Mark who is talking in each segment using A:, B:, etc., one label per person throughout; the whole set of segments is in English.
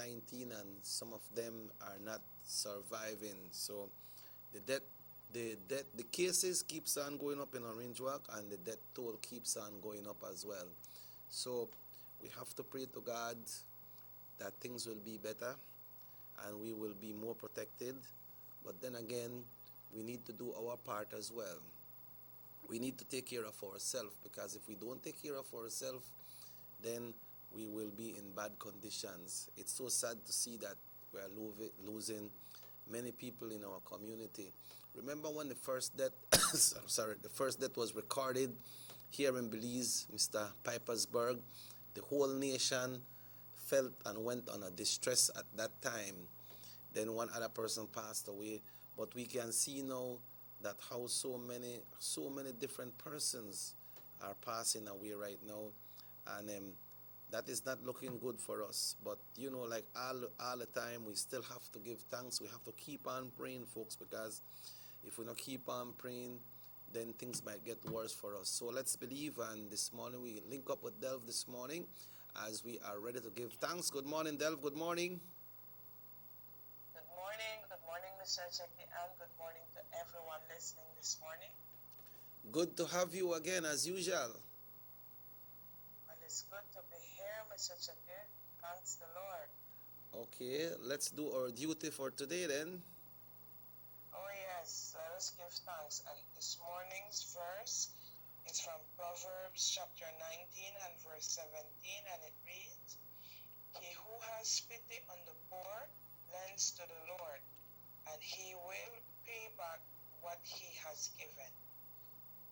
A: 19 and some of them are not surviving. So the death the cases keeps on going up in Orange Walk, and the death toll keeps on going up as well. So we have to pray to God that things will be better and we will be more protected. But then again, we need to do our part as well. We need to take care of ourselves, because if we don't take care of ourselves, then we will be in bad conditions. It's so sad to see that we are losing many people in our community. Remember when the first death, the first death was recorded here in Belize, Mr. Pipersburg? The whole nation felt and went on a distress at that time. Then one other person passed away, but we can see now that how so many different persons are passing away right now, and that is not looking good for us. But like all the time, we still have to give thanks. We have to keep on praying, folks, because if we don't keep on praying, then things might get worse for us. So let's believe, and this morning we link up with Delv this morning as we are ready to give thanks. Good morning, Delv. Good morning.
B: Good morning, Mr. Jackie, and good morning to everyone listening this morning.
A: Good to have you again, as usual.
B: Well, it's good to be here, Mr. Jackie. Thanks the Lord.
A: Okay, let's do our duty for today then.
B: Oh yes, let us give thanks. And this morning's verse is from Proverbs chapter 19 and verse 17, and it reads, "He who has pity on the poor lends to the Lord, and he will pay back what he has given."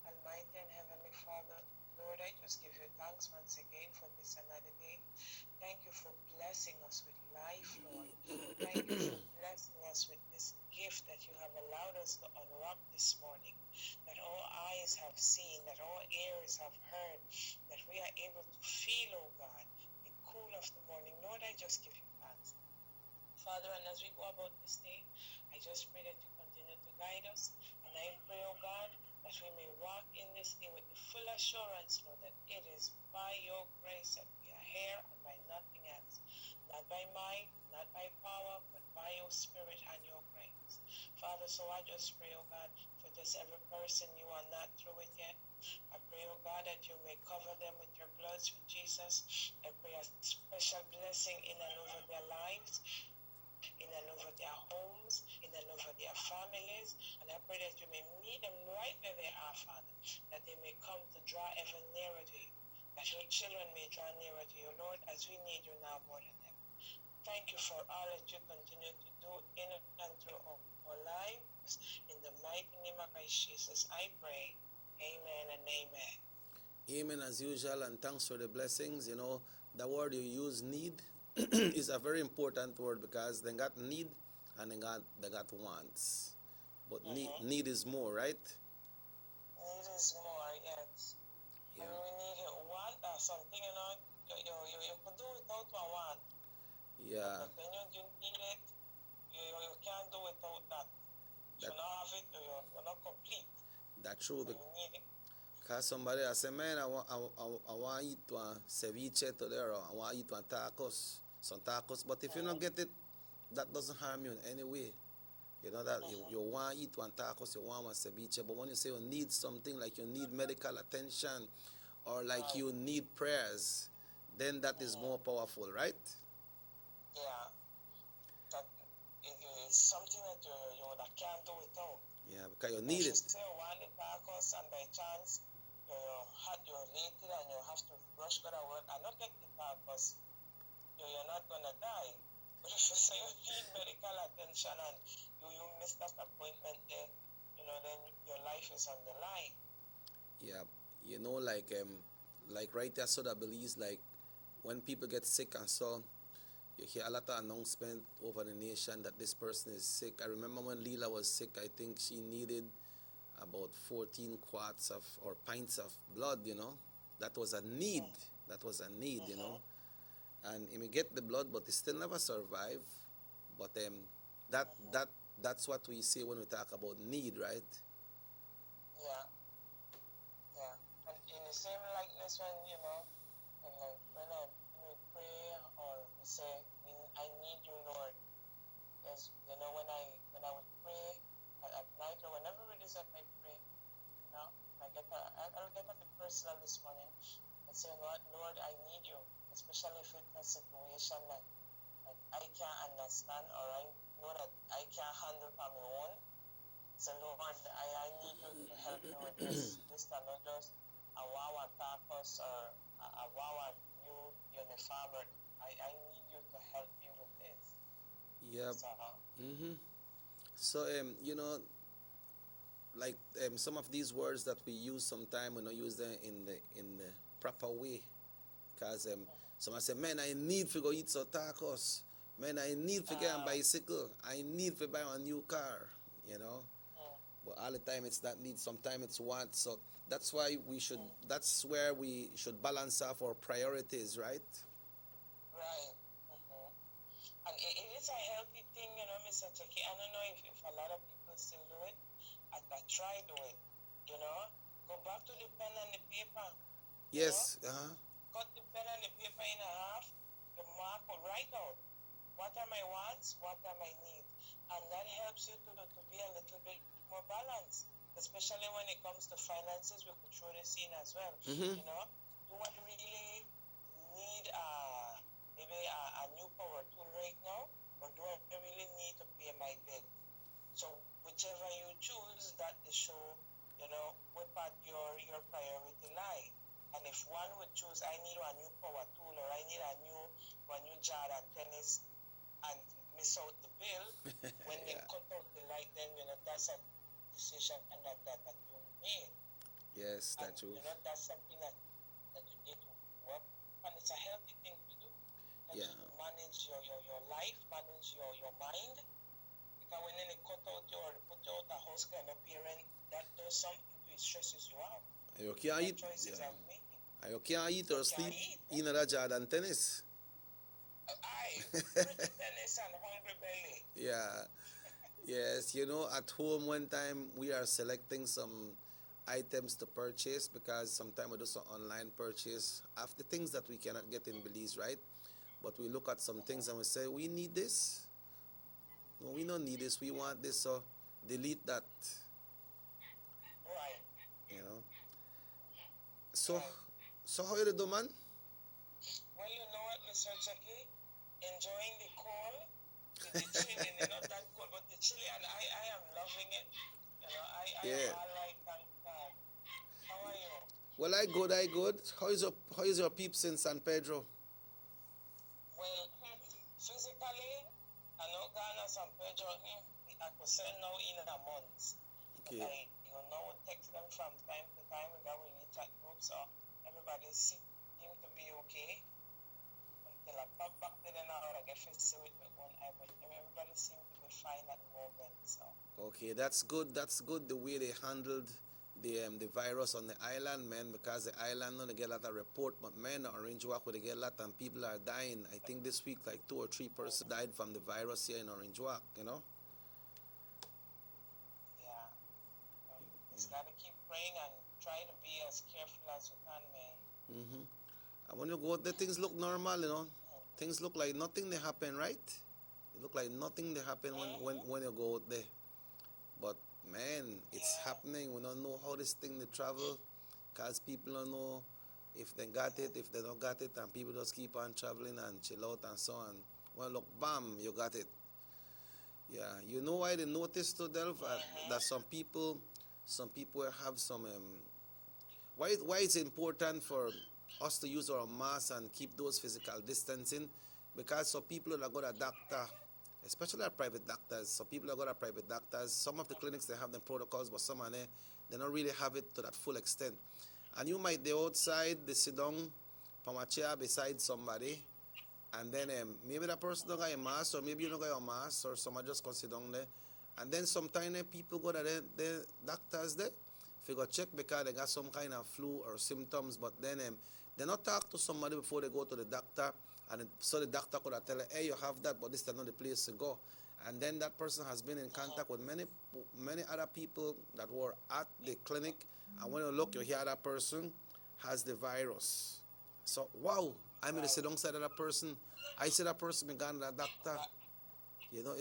B: Almighty and Heavenly Father, Lord, I just give you thanks once again for this another day. Thank you for blessing us with life, Lord. Thank you for blessing us with this gift that you have allowed us to unwrap this morning, that all eyes have seen, that all ears have heard, that we are able to feel, oh God, the cool of the morning. Lord, I just give you thanks. Father, and as we go about this day, I just pray that you continue to guide us. And I pray, oh God, that we may walk in this day with the full assurance, Lord, that it is by your grace that we are here and by nothing else. Not by might, not by power, but by your spirit and your grace. Father, so I just pray, oh God, for this every person you are not through it yet. I pray, oh God, that you may cover them with your blood, with Jesus. I pray a special blessing in and over their lives, in and over their homes, in and over their families. And I pray that you may meet them right where they are, Father, that they may come to draw ever nearer to you, that your children may draw nearer to you, Lord, as we need you now more than ever. Thank you for all that you continue to do in and through our lives. In the mighty name of Christ Jesus, I pray. Amen and amen.
A: Amen as usual, and thanks for the blessings. The word you use, need, is a very important word, because they got need and they got wants. But need is more, right?
B: Need is more, yes. Yeah. And we need a want or something, you could do without a want.
A: Yeah.
B: But when you need it, you can't do without that. You don't have it, you're not complete.
A: That's true.
B: So you need it.
A: Because somebody has said, man, I want to eat one ceviche today, or I want to eat some tacos. But if you don't get it, that doesn't harm you in any way. You know that you want to eat one tacos, you want one ceviche. But when you say you need something, like you need medical attention, or like you need prayers, then that is more powerful, right?
B: Yeah. That is something that you can't do without.
A: Yeah, because you need it.
B: You still want the tacos, and by chance you're late and you have to rush go to work and not get the tacos, you're not gonna die. But if you say you need medical attention and you miss that appointment there, then your life is on the line.
A: Yeah, like right there, so that believes, like when people get sick and so, you hear a lot of announcement over the nation that this person is sick. I remember when Leela was sick, I think she needed about 14 quarts or pints of blood, That was a need. That was a need, And he may get the blood, but he still never survive. But that's what we say when we talk about need, right?
B: Yeah. Yeah. And in the same likeness, when I pray, or we say I need is that I pray, you know. I'll get a bit personal this morning and say, Lord, I need you, especially if it's a situation that I can't understand or I know that I can't handle on my own. So Lord, I need you to help me with this. This is not just a wow tacos or a wow new uniform. I need you to help me with this.
A: Yep.
B: So,
A: So like some of these words that we use sometime we don't use them in the proper way. Because someone say, man, I need to go eat some tacos. Man, I need to get a bicycle. I need to buy a new car, you know. But all the time it's not need. Sometimes it's want. So that's why we should. That's where we should balance off our priorities, right?
B: Right. And it is a healthy thing, you know, Mr. Jackie. I don't know if a lot of people still do it. I try do it, you know. Go back to the pen and the paper.
A: Yes.
B: Cut the pen and the paper in half. The mark or write out. What are my wants? What are my needs? And that helps you to be a little bit more balanced, especially when it comes to finances. We could throw this in as well. You know, do I really need maybe a new power tool right now, or do I really need to pay my bill? So whichever you choose, that the show, you know, where part your priority lie. And if one would choose, I need a new power tool, or I need a new jar and tennis, and miss out the bill, when they cut out the light, then you know that's a decision that you made.
A: Yes, that's true.
B: You know that's something that you need to work, and it's a healthy thing to do. To manage your life, manage your mind. Because when they cut out or put you out a house kind of parent, that does something to it, stresses you out.
A: You can't eat.
B: Choices I'm making.
A: You can't eat or sleep in a jar and tennis.
B: Aye, tennis and hungry belly.
A: Yeah. Yes, you know, at home one time we are selecting some items to purchase because sometimes we do some online purchase after things that we cannot get in Belize, right? But we look at some things and we say, we need this. No, we don't need this. We want this, so delete that.
B: Right.
A: You know. So how you do, man?
B: Well, you know what, Mr. Jackie? Enjoying the cold, the chilling, you know, that cold, but the chilling, and I am loving it. You know, I am all right, thank God. How are you?
A: Well, I good. How is your peeps in San Pedro?
B: Well, physically, I know Ghana, San Pedro, I could say now in a month.
A: Okay.
B: You know, text them from time to time without really chat group, so everybody seem to be okay. Until I pop back to them now, I get to see with my own eye, but everybody seems to be fine at the moment, so.
A: Okay, that's good. That's good the way they handled the virus on the island, man, because the island don't get a lot of report, but man, Orange Walk where they get a lot and people are dying. I think this week like 2 or 3 persons died from the virus here in Orange Walk, you know?
B: Yeah. Just gotta keep praying and try to be as careful as you can, man.
A: And when you go out there, things look normal, you know? Things look like nothing they happen, right? It look like nothing they happen when you go out there. But man, it's happening. We don't know how this thing they travel, because people don't know if they got it, if they don't got it, and people just keep on traveling and chill out and so on. Well, look, bam, you got it. Yeah, you know why they noticed to Delve that some people have some. Why it's important for us to use our masks and keep those physical distancing? Because some people that go to a doctor, especially our private doctors, some people that go to private doctors, some of the clinics they have the protocols, but some are there, they don't really have it to that full extent. And you might be outside, they sit down from a chair beside somebody, and then maybe that person don't got a mask, or maybe you don't got your mask, or someone just go sit down there. And then sometimes people go to the doctors there, if you go check because they got some kind of flu or symptoms, but then they not talk to somebody before they go to the doctor, and so the doctor could tell her, hey, you have that, but this is not the place to go. And then that person has been in contact with many other people that were at the clinic, and when you look, you hear that person has the virus. So, wow, I'm going to sit alongside of that person. I see that person being gone to the doctor. You know,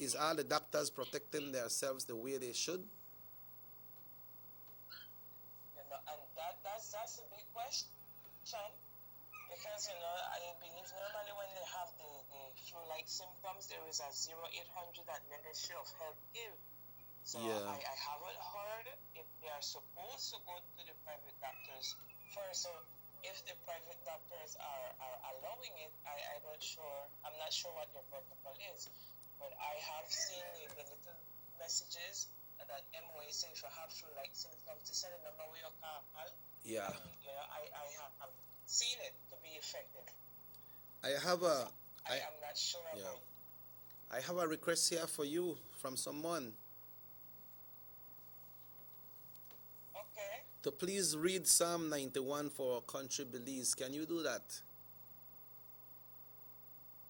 A: is all the doctors protecting themselves the way they should?
B: that's a big question. Because I believe normally when they have the flu-like symptoms, there is a 0800 that Ministry of Health give. So
A: Yeah.
B: I haven't heard if they are supposed to go to the private doctors first. So if the private doctors are allowing it, I'm not sure what their protocol is. But I have seen the little messages that MOA say if you have flu-like symptoms, to send a number where you call.
A: Yeah.
B: And, I have seen it to be effective.
A: I have a
B: I am not sure
A: yeah.
B: about.
A: I have a request here for you from someone
B: Okay.
A: to please read Psalm 91 for our country Belize. Can you do that?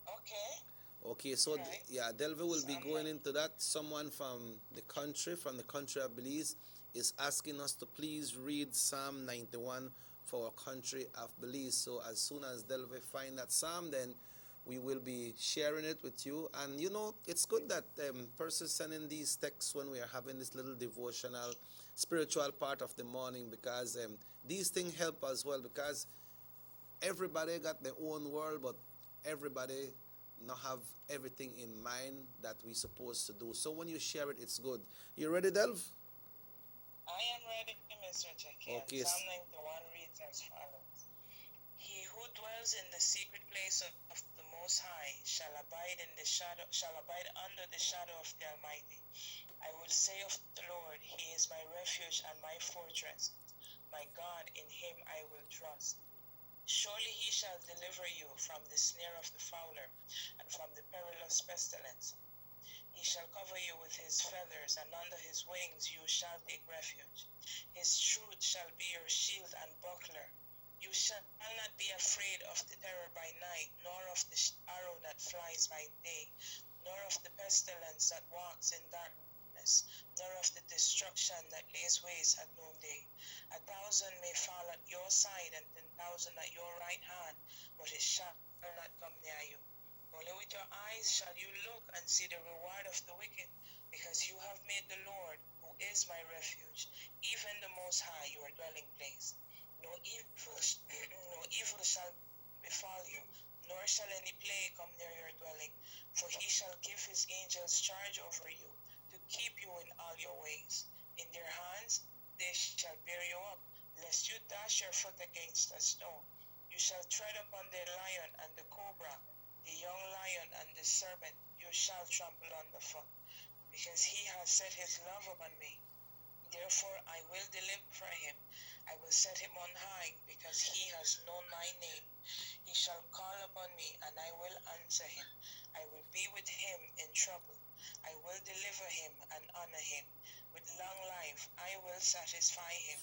B: Okay.
A: Okay, so
B: right.
A: Delva will be going into that. Someone from the country of Belize, is asking us to please read Psalm 91 for our country of Belize. So as soon as Delva find that psalm, then we will be sharing it with you. And it's good that persons sending these texts when we are having this little devotional, spiritual part of the morning, because these things help as well, because everybody got their own world, but everybody not have everything in mind that we supposed to do. So when you share it, it's good. You ready, Delv?
B: I am ready, Mr. Jackie.
A: Okay.
B: Psalm 91 reads as follows. He who dwells in the secret place of the Most High shall abide under the shadow of the Almighty. I will say of the Lord, He is my refuge and my fortress. My God, in Him I will trust. Surely He shall deliver you from the snare of the fowler and from the perilous pestilence. He shall cover you with His feathers, and under His wings you shall take refuge. His truth shall be your shield and buckler. You shall not be afraid of the terror by night, nor of the arrow that flies by day, nor of the pestilence that walks in darkness, nor of the destruction that lays waste at noonday. 1,000 may fall at your side, and 10,000 at your right hand, but it shall not come near you. Only with your eyes shall you look and see the reward of the wicked, because you have made the Lord, who is my refuge, even the Most High, your dwelling place. No evil shall befall you, nor shall any plague come near your dwelling. For He shall give His angels charge over you, to keep you in all your ways. In their hands they shall bear you up, lest you dash your foot against a stone. You shall tread upon the lion and the cobra, the young lion and the serpent you shall trample underfoot, because He has set His love upon me. Therefore I will deliver him. I will set him on high, because he has known my name. He shall call upon me, and I will answer him. I will be with him in trouble. I will deliver him and honor him. With long life I will satisfy him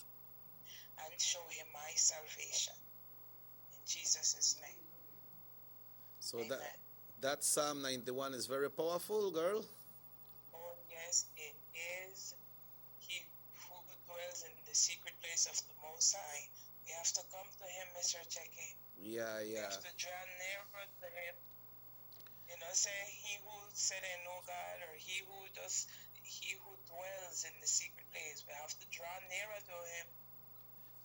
B: and show him my salvation. In Jesus' name.
A: So
B: Amen.
A: that Psalm 91 is very powerful, girl.
B: Oh yes, it is. He who dwells in the secret place of the Most High. We have to come to Him, Mr. Checky.
A: Yeah.
B: We have to draw nearer to Him. Say He who said ain't no God, or He who dwells in the secret place. We have to draw nearer to Him.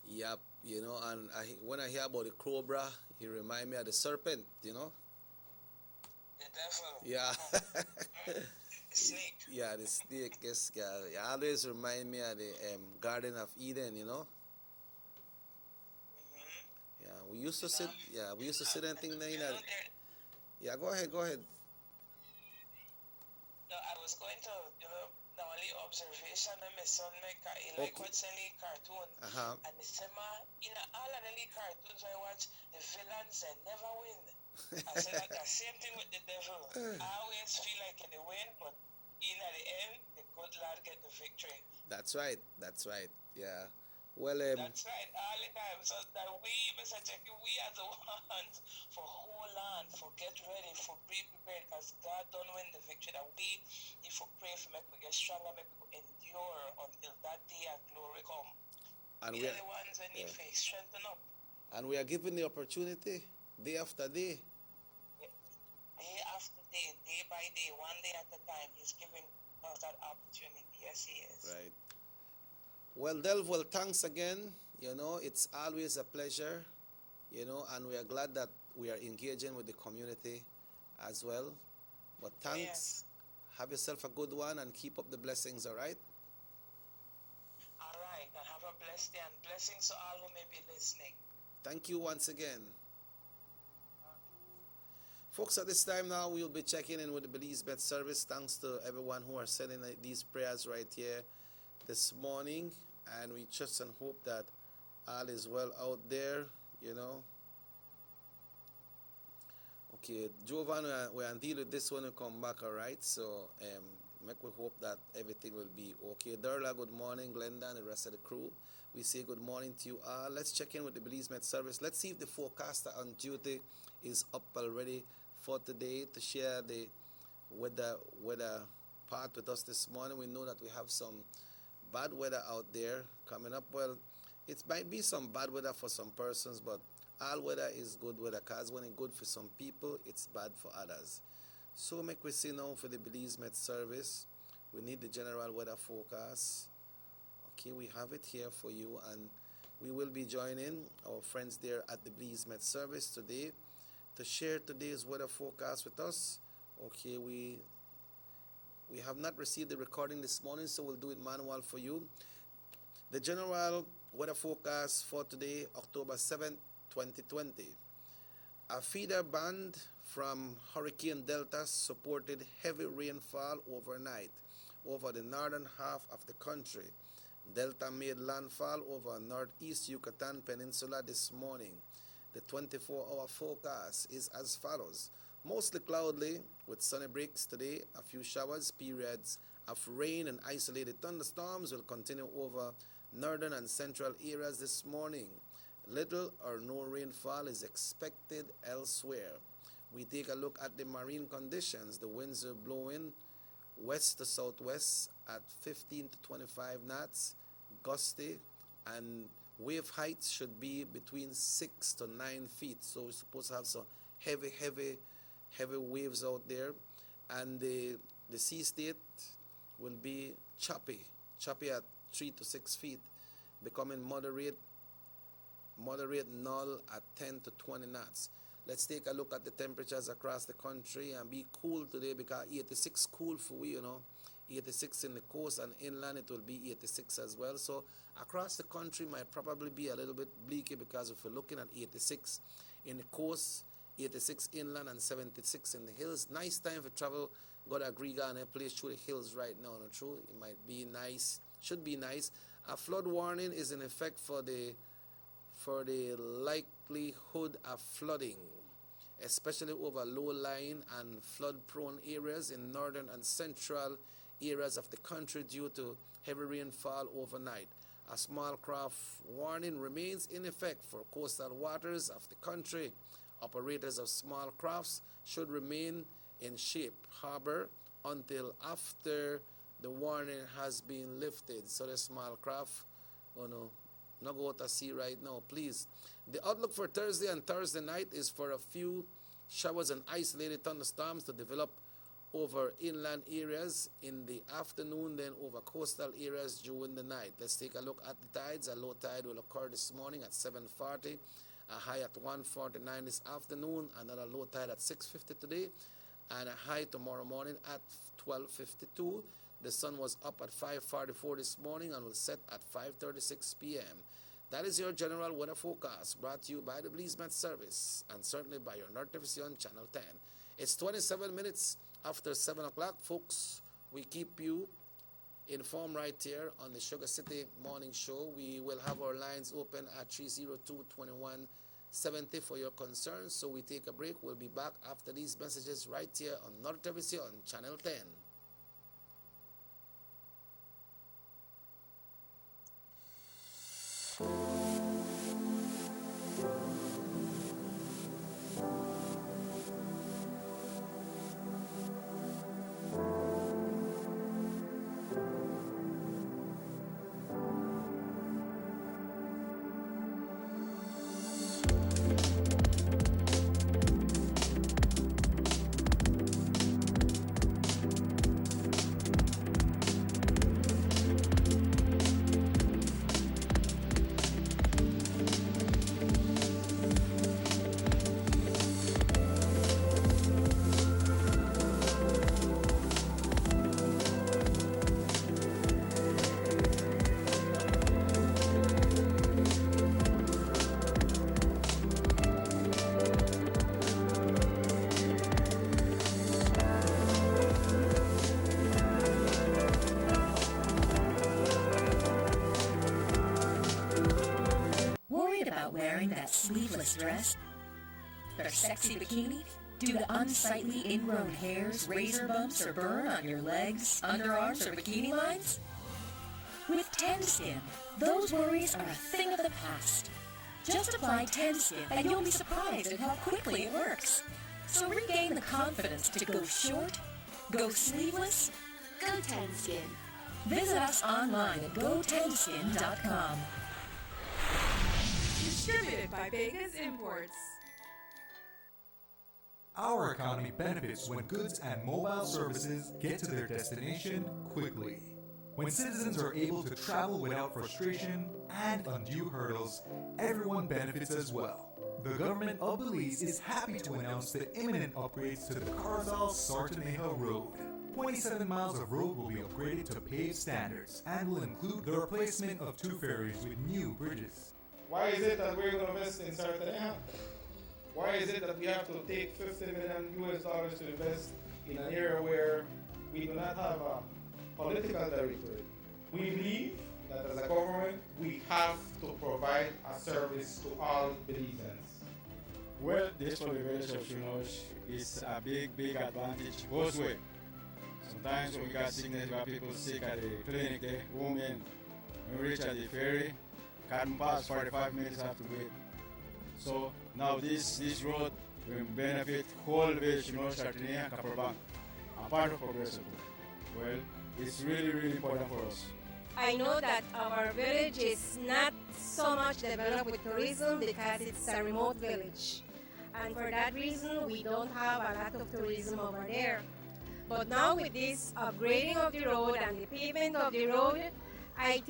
A: Yep, and when I hear about the cobra, he remind me of the serpent,
B: The devil.
A: Yeah.
B: The snake.
A: Yeah, the snake. Yes, yeah. It always remind me of the Garden of Eden,
B: Mm-hmm.
A: Yeah, we used to sit. Yeah, we used to sit and think that. Yeah, go ahead.
B: No, I was going to, the only observation that my son make, he like watching the cartoon. And he said, all of the cartoons I watch, the villains, they never win. I said that the same thing with the devil. I always feel like in the win, but at the end, the good Lord get the victory.
A: That's right. Yeah. Well,
B: that's right, all the time. So that we, Mr. Jackie, we are the ones for hold on, for get ready, for be prepared, because God don't win the victory. That we need to pray for, make we get stronger, make we endure until that day of glory come. And we are the ones that need faith, strengthen up.
A: And we are given the opportunity day after day.
B: Day after day, day by day, one day at a time. He's giving us that opportunity. Yes, He is.
A: Right. Well, Delv, thanks again. It's always a pleasure, and we are glad that we are engaging with the community as well. But
B: Oh
A: thanks.
B: yes.
A: Have yourself a good one and keep up the blessings, all right?
B: All right. And have a blessed day and blessings to all who may be listening.
A: Thank you once again. Folks, at this time now, we'll be checking in with the Belize Med service. Thanks to everyone who are sending these prayers right here this morning. And we trust and hope that all is well out there. Okay, Jovan, we are deal with this when we come back, all right? So, make we hope that everything will be okay. Darla, good morning. Glenda and the rest of the crew. We say good morning to you all. Let's check in with the Belize Met service. Let's see if the forecaster on duty is up already for today to share the weather part with us this morning. We know that we have some bad weather out there coming up. Well, it might be some bad weather for some persons, but all weather is good weather, because when it's good for some people, it's bad for others. So make we see now for the Belize Met service. We need the general weather forecast. Okay, we have it here for you, and we will be joining our friends there at the Belize Met service today to share today's weather forecast with us. Okay, we have not received the recording this morning, so we'll do it manual for you. The general weather forecast for today, October 7th, 2020. A feeder band from Hurricane Delta supported heavy rainfall overnight over the northern half of the country. Delta made landfall over northeast Yucatan Peninsula this morning. The 24-hour forecast is as follows. Mostly cloudy with sunny breaks today. A few showers, periods of rain and isolated thunderstorms will continue over northern and central areas this morning. Little or no rainfall is expected elsewhere. We take a look at the marine conditions. The winds are blowing west to southwest at 15 to 25 knots, gusty, and wave heights should be between 6 to 9 feet. So we're supposed to have some heavy waves out there. And the sea state will be choppy at 3 to 6 feet, becoming moderate null at 10 to 20 knots. Let's take a look at the temperatures across the country and be cool today, because 86 cool for we, 86 in the coast and inland, it will be 86 as well. So across the country might probably be a little bit bleaky, because if we're looking at 86 in the coast, 86 inland, and 76 in the hills. Nice time for travel. Got a Griga and a place through the hills right now, not true? It might be nice, should be nice. A flood warning is in effect for the likelihood of flooding, especially over low-lying and flood-prone areas in northern and central areas of the country due to heavy rainfall overnight. A small craft warning remains in effect for coastal waters of the country. Operators of small crafts should remain in shape harbor until after the warning has been lifted. So the small craft, not go out to sea right now, please. The outlook for Thursday and Thursday night is for a few showers and isolated thunderstorms to develop over inland areas in the afternoon, then over coastal areas during the night. Let's take a look at the tides. A low tide will occur this morning at 7:40, a high at 1:49 this afternoon, another low tide at 6:50 today, and a high tomorrow morning at 12:52. The sun was up at 5:44 this morning and will set at 5:36 p.m. That is your general weather forecast, brought to you by the Belize Met Service and certainly by your North TVC on Channel 10. It's 27 minutes after 7 o'clock, folks. We keep you informed right here on the SugarCity Morning Show. We will have our lines open at 302-2170 for your concerns. So we take a break. We'll be back after these messages right here on North TVC on Channel 10.
C: that sleeveless dress or sexy bikini due to unsightly ingrown hairs, razor bumps, or burn on your legs, underarms, or bikini lines? With TenSkin, those worries are a thing of the past. Just apply TenSkin and you'll be surprised at how quickly it works. So regain the confidence to go short, go sleeveless,
D: Go TenSkin.
C: visit us online at gotenskin.com.
E: Distributed by Vegas Imports.
F: Our economy benefits when goods and mobile services get to their destination quickly. When citizens are able to travel without frustration and undue hurdles, everyone benefits as well. The government of Belize is happy to announce the imminent upgrades to the Carzal-Sartaneja Road. 27 miles of road will be upgraded to paved standards and will include the replacement of 2 ferries with new bridges.
G: Why is it that we're going to invest in Sartaneja? Why is it that we have to take $50 million to invest in an area where we do not have a political territory? We believe that as a government, we have to provide a service to all Belizeans.
H: Well, this for the village of Shinosh is a big advantage both ways. Sometimes when we got sickness, we got people sick at the clinic there, women, when we reach at the ferry, can't pass 45 minutes, have to wait. So now this road will benefit whole village, Sartaneja and Kaprabang, a part of Progressive. Well, it's really important for us.
I: I know that our village is not so much developed with tourism because it's a remote village. And for that reason, we don't have a lot of tourism over there. But now with this upgrading of the road and the pavement of the road, I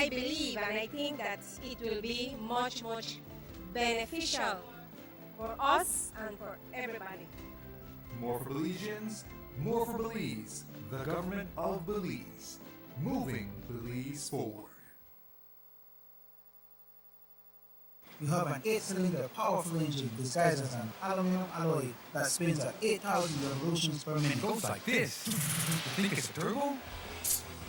I: believe and I think that it will be much beneficial for us and for everybody.
F: More for Belizeans, more for Belize, the government of Belize, moving Belize forward.
J: You have an 8-cylinder powerful engine disguised as an aluminum alloy that spins at 8,000 revolutions per minute.
F: It goes like this. You think it's a turbo?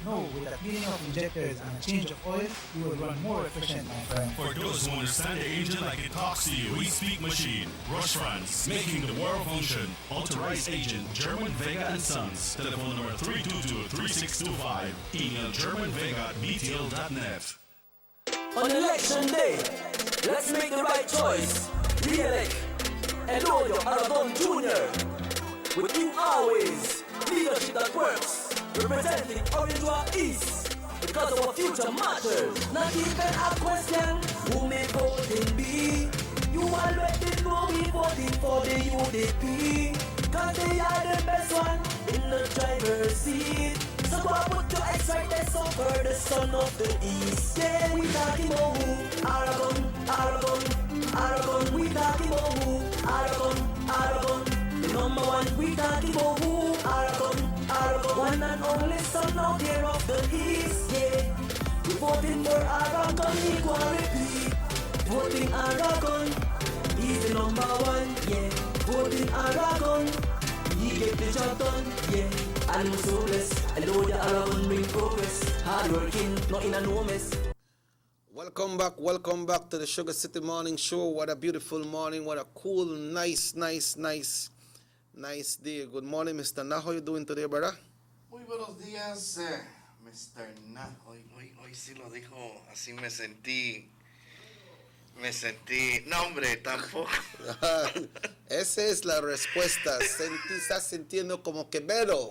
J: No, with a cleaning of injectors and a change of oil, you will run more efficient, my friend.
K: For those who understand the engine like it talks to you, we speak machine. Rush France, making the world function. Authorized agent, German Vega and Sons. Telephone number 322-3625. Email germanvega@btl.net.
L: On election day, let's make the right choice. Re-elect Eloyo Aragon Jr. With you always, leadership that works. Representing Orange East. Because our future matters. Not even a question. Who may voting be? You already know we voting for the UDP. Cause they are the best one in the driver's seat. So go put your X right there, so for the son of the East. Yeah, we talking about who? Aragon. We talking about who? Aragon. The number one, we talking about who? Aragon. One and only son out here of the East. Yeah, we voting for Aragon equality. Voting Aragon, he's the number one. Yeah, voting Aragon, he get the job done. Yeah. And we're so blessed. Hello, the Aragon bring progress. Hard working, not in a no mess.
A: Welcome back to the Sugar City Morning Show. What a beautiful morning. What a cool, nice day. Good morning, Mr. Nah. How you doing today, brother?
M: Muy buenos días, Mr. Nah. Hoy sí lo dijo, así me sentí. No, hombre, tampoco.
A: Esa es la respuesta. Estás sintiendo como quevedo.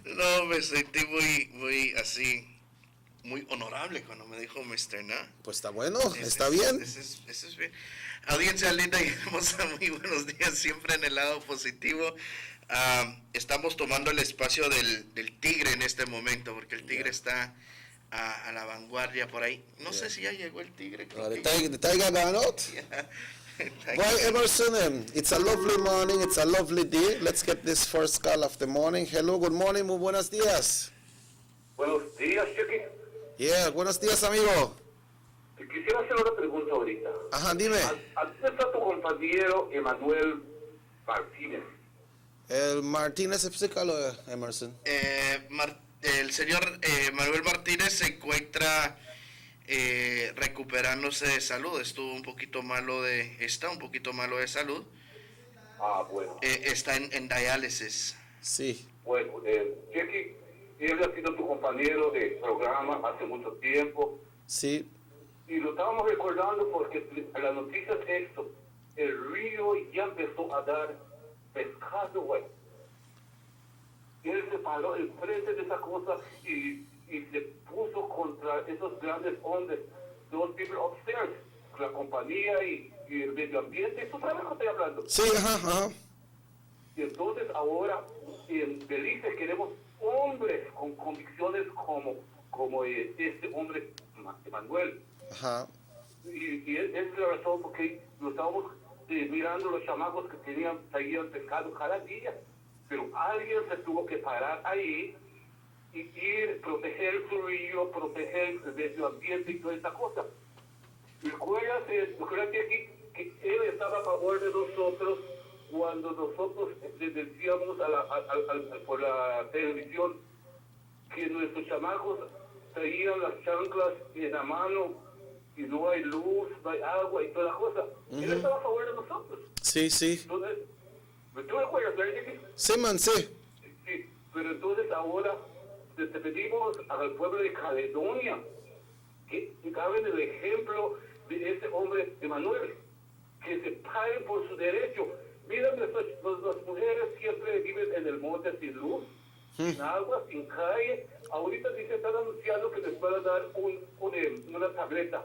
M: No, me sentí muy así, muy honorable cuando me dijo Mr. Nah.
A: Pues está bueno, está bien.
M: Eso es bien. Audiencia linda y hermosa, muy buenos días, siempre en el lado positivo. Estamos tomando el espacio del tigre en este momento, porque el tigre está a la vanguardia por ahí. No sé si ya llegó el tigre.
A: The tiger gone out? Well, Emerson, it's a lovely morning, it's a lovely day. Let's get this first call of the morning. Hello, good morning, muy buenos días.
N: Buenos días, Chucky.
A: Yeah, buenos días, amigo.
N: Te quisiera hacer una pregunta ahorita.
A: Ajá, dime.
N: ¿Dónde está tu compañero Emanuel Martínez?
A: El Martínez, explícalo, Emerson.
M: El señor Manuel Martínez se encuentra recuperándose de salud. Está un poquito malo de salud.
N: Bueno.
M: Está en diálisis.
A: Sí.
N: Bueno, Jackie, él ha sido tu compañero de programa hace mucho tiempo.
A: Sí.
N: Y lo estábamos recordando porque la noticia es esto. El río ya empezó a dar pescado, güey. Él se paró enfrente de esa cosa y se puso contra esos grandes hombres. Those people upstairs, la compañía y el medio ambiente. ¿Tú sabes lo que estoy hablando?
A: Sí, ajá.
N: Y entonces ahora en Belice queremos hombres con convicciones como este hombre Manuel.
A: Ajá.
N: Y es la razón porque lo estábamos mirando los chamacos que seguían pescado cada día. Pero alguien se tuvo que parar ahí y ir, proteger su río, proteger el medio ambiente y toda esa cosa. Recuérdate aquí que él estaba a favor de nosotros cuando nosotros le decíamos por la televisión que nuestros chamacos traían las chanclas en la mano y no hay luz, no hay agua y toda la cosa. Él estaba a favor de nosotros.
A: Sí.
N: Entonces, ¿tú me acuerdas, verdad?
A: Sí, man, sí.
N: Sí, pero entonces ahora te pedimos al pueblo de Caledonia que hagan el ejemplo de ese hombre Emanuel, que se paren por su derecho. Mira, las mujeres siempre viven en el monte sin luz, sin agua, sin calle. Ahorita dice, están anunciando que les van a dar una tableta.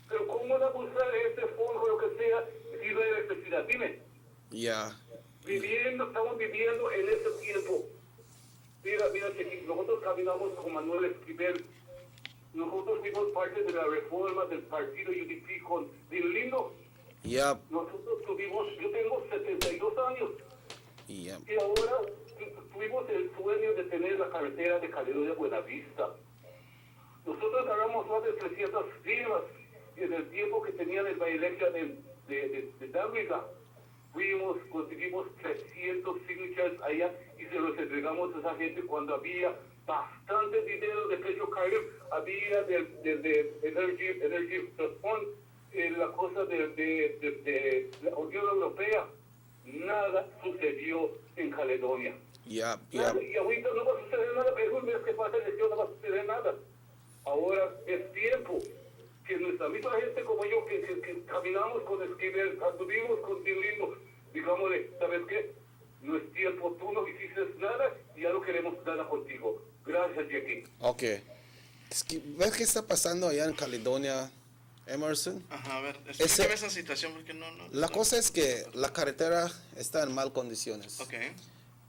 N: Pero ¿cómo van a usar ese fondo o lo que sea si no hay electricidad? Dime.
A: Ya.
N: Estamos viviendo en ese tiempo. Mira, Chequi, nosotros caminamos con Manuel Esquivel. Nosotros fuimos parte de la reforma del partido UDP con Lindo.
A: Ya.
N: Nosotros yo tengo 72 años.
A: Ya.
N: Y ahora tuvimos el sueño de tener la carretera de Caledonia Buenavista. Nosotros agarramos más de 300 firmas en el tiempo que tenían el bailecta de Dáviga. Conseguimos 300 signatures allá y se los entregamos a esa gente cuando había bastante dinero de Pedro Carter, había de Energy Fund, la cosa de la Unión Europea. Nada sucedió en Caledonia.
A: Ya.
N: Y ahorita no va a suceder nada, pero un mes que pasa elección no va a suceder nada. Ahora es tiempo que nuestra misma gente como yo, que caminamos con Esquivel, anduvimos con Dilino, digámosle, ¿sabes qué? No es tiempo, tú no hiciste nada y ya no queremos nada contigo. Gracias, Jackie.
A: Ok. ¿Ves qué está pasando allá en Caledonia, Emerson?
M: Ajá, a ver, explícame esa situación porque no.
A: La cosa es que la carretera está en mal condiciones.
M: Ok.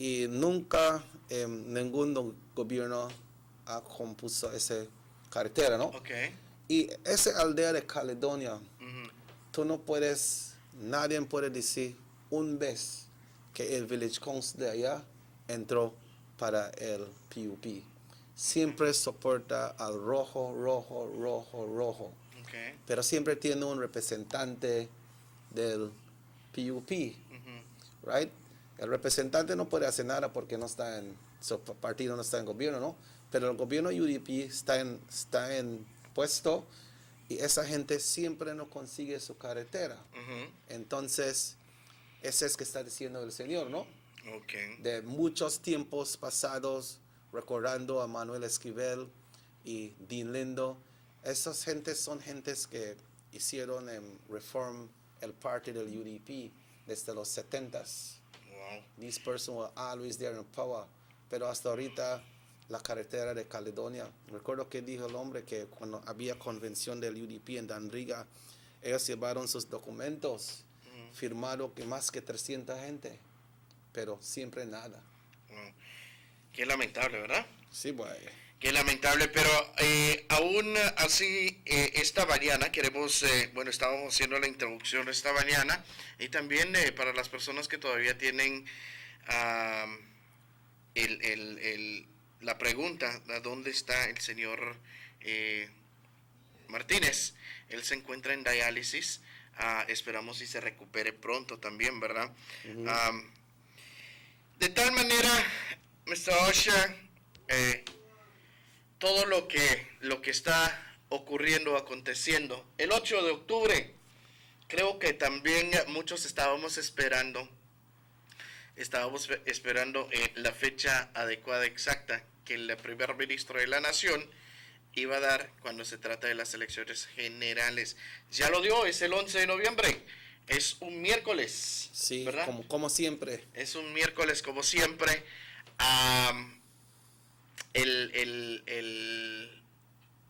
A: Y nunca ningún gobierno ha compuesto esa carretera, ¿no?
M: Ok.
A: Y esa aldea de Caledonia, tú no puedes, nadie puede decir un vez que el Village Council de allá entró para el PUP. Siempre soporta al rojo.
M: Okay.
A: Pero siempre tiene un representante del PUP, right? El representante no puede hacer nada porque no está su partido no está en gobierno, ¿no? Pero el gobierno UDP está en puesto y esa gente siempre no consigue su carretera. Entonces, ese es que está diciendo el Señor, ¿no?
M: Okay.
A: De muchos tiempos pasados, recordando a Manuel Esquivel y Dean Lindo, esas gentes son gentes que hicieron reform el party del UDP desde los 70s.
M: Wow.
A: These persons were always there in power. Pero hasta ahorita, la carretera de Caledonia, recuerdo que dijo el hombre que cuando había convención del UDP en Danriga, ellos llevaron sus documentos, firmaron que más que 300 gente, pero siempre nada.
M: Wow. Qué lamentable, ¿verdad?
A: Sí, güey.
M: Qué lamentable, pero aún así, esta mañana queremos, estábamos haciendo la introducción esta mañana, y también para las personas que todavía tienen la pregunta, ¿a dónde está el señor Martínez? Él se encuentra en diálisis, esperamos y se recupere pronto también, ¿verdad? De tal manera, Mr. Usher, todo lo que está ocurriendo, aconteciendo. El 8 de octubre, creo que también muchos estábamos esperando la fecha adecuada, exacta, que el primer ministro de la nación iba a dar cuando se trata de las elecciones generales. Ya lo dio, es el 11 de noviembre, es un miércoles.
A: Sí,
M: ¿verdad?
A: como siempre.
M: Es un miércoles como siempre.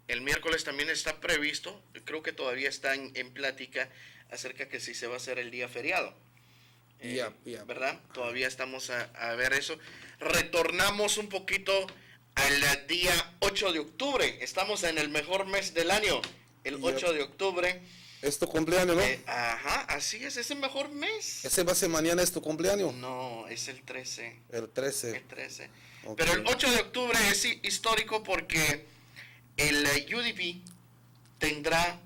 M: El miércoles también está previsto, creo que todavía está en plática acerca que si se va a hacer el día feriado. ¿Verdad? Todavía estamos a ver eso. Retornamos un poquito al día 8 de octubre. Estamos en el mejor mes del año, el 8 de octubre.
A: Es tu cumpleaños, ¿no?
M: Ajá, así es el mejor mes.
A: ¿Ese va a ser mañana, es tu cumpleaños?
M: No, es el 13.
A: El 13.
M: El 13.
A: Okay.
M: Pero el 8 de octubre es histórico porque el UDP tendrá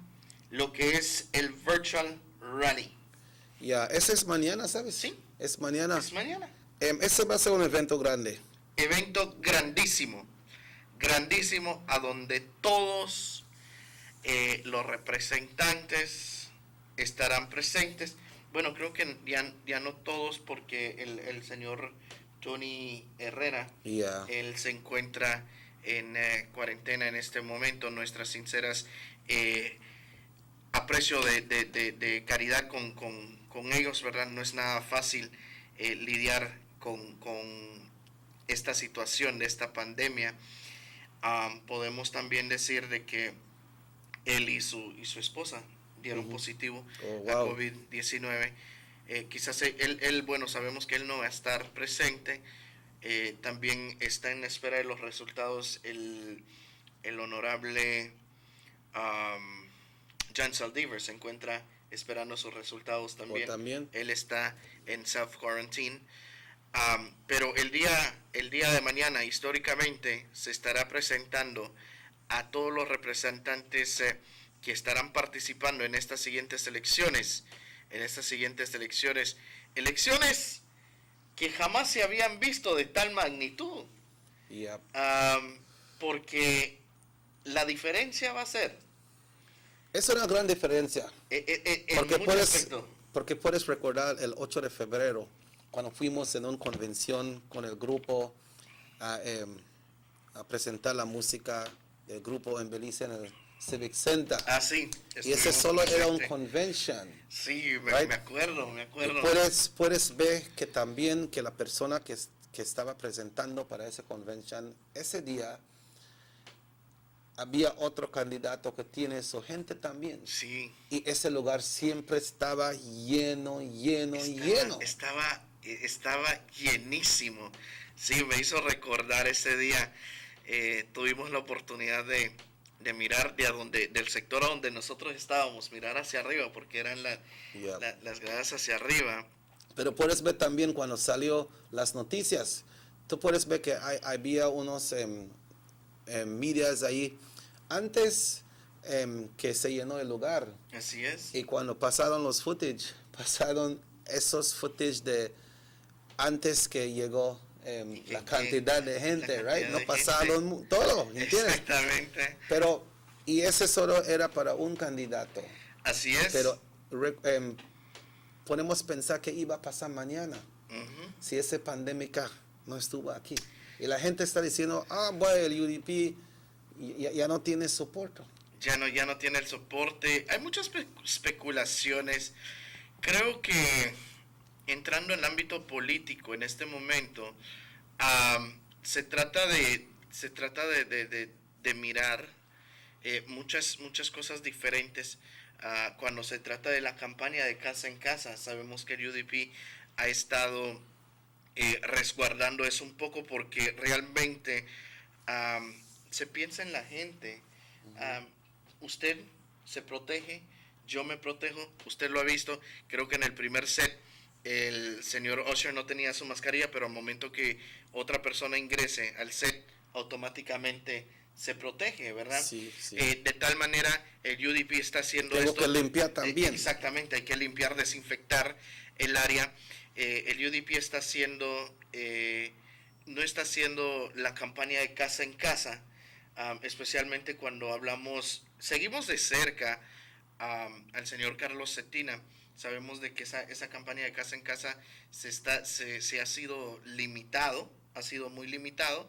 M: lo que es el Virtual Rally.
A: Ya, ese es mañana, ¿sabes?
M: Sí.
A: Es mañana.
M: Es mañana.
A: Ese va a ser un evento grande.
M: Evento grandísimo. Grandísimo, a donde todos los representantes estarán presentes. Bueno, creo que ya no todos, porque el señor Tony Herrera, él se encuentra en cuarentena en este momento. Nuestras sinceras aprecio de caridad con ellos, ¿verdad? No es nada fácil lidiar con esta situación, de esta pandemia. Podemos también decir de que él y su esposa dieron positivo a COVID-19. Quizás él, bueno, sabemos que él no va a estar presente. También está en espera de los resultados el honorable Jan Saldivar, se encuentra esperando sus resultados también. Él está en self-quarantine. Pero el día de mañana, históricamente, se estará presentando a todos los representantes que estarán participando en estas siguientes elecciones. Elecciones que jamás se habían visto de tal magnitud. Porque la diferencia va a ser...
A: Es una gran diferencia. Porque puedes recordar el 8 de febrero, cuando fuimos en una convención con el grupo a presentar la música del grupo en Belice en el Civic Center.
M: Sí.
A: Y ese solo era un convention.
M: Sí, me acuerdo.
A: Y puedes ver que también que la persona que estaba presentando para ese convention, ese día había otro candidato que tiene su gente también.
M: Sí.
A: Y ese lugar siempre estaba lleno.
M: Estaba llenísimo. Sí, me hizo recordar ese día. Tuvimos la oportunidad de mirar del sector a donde nosotros estábamos, mirar hacia arriba, porque eran las gradas hacia arriba.
A: Pero puedes ver también cuando salió las noticias, tú puedes ver que había unos medias ahí antes que se llenó el lugar.
M: Así es.
A: Y cuando pasaron los footage, pasaron esos footage de antes que llegó la cantidad de gente, right? No pasaron todo, ¿entiendes?
M: Exactamente.
A: Pero, y ese solo era para un candidato.
M: Así es.
A: Pero podemos pensar que iba a pasar mañana, si esa pandemia no estuvo aquí. Y la gente está diciendo, bueno, el UDP ya no tiene soporte.
M: Ya no tiene el soporte. Hay muchas especulaciones. Creo que entrando en el ámbito político en este momento, se trata de mirar muchas cosas diferentes. Cuando se trata de la campaña de casa en casa, sabemos que el UDP ha estado resguardando eso un poco, porque realmente se piensa en la gente. Usted se protege, yo me protejo, usted lo ha visto. Creo que en el primer set el señor Usher no tenía su mascarilla, pero al momento que otra persona ingrese al set, automáticamente se protege, ¿verdad?
A: Sí.
M: De tal manera, el UDP está haciendo
A: Tengo
M: esto.
A: que limpiar también.
M: Exactamente, hay que limpiar, desinfectar el área. El UDP está haciendo, no está haciendo la campaña de casa en casa, especialmente cuando seguimos de cerca al señor Carlos Cetina. Sabemos de que esa campaña de casa en casa se ha sido muy limitado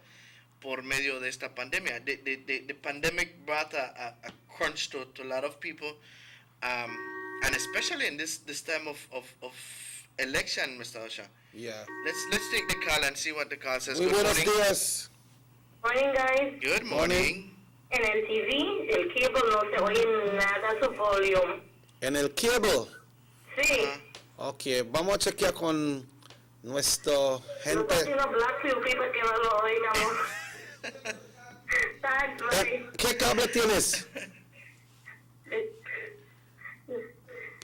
M: por medio de esta pandemia. The pandemic brought a crunch to a lot of people, and especially in this time of election, Mr. Osha.
A: Yeah.
M: Let's take the call and see what the call says.
A: Muy
M: Good
A: buenos
M: morning.
A: días.
D: Morning, guys.
M: Good morning.
D: En el TV, el cable no se oye nada su volume.
A: En el cable.
D: Sí.
A: Ok, vamos a chequear con nuestro
D: No
A: gente.
D: está haciendo black people que no lo oigamos. That's right.
A: ¿Qué cable tienes?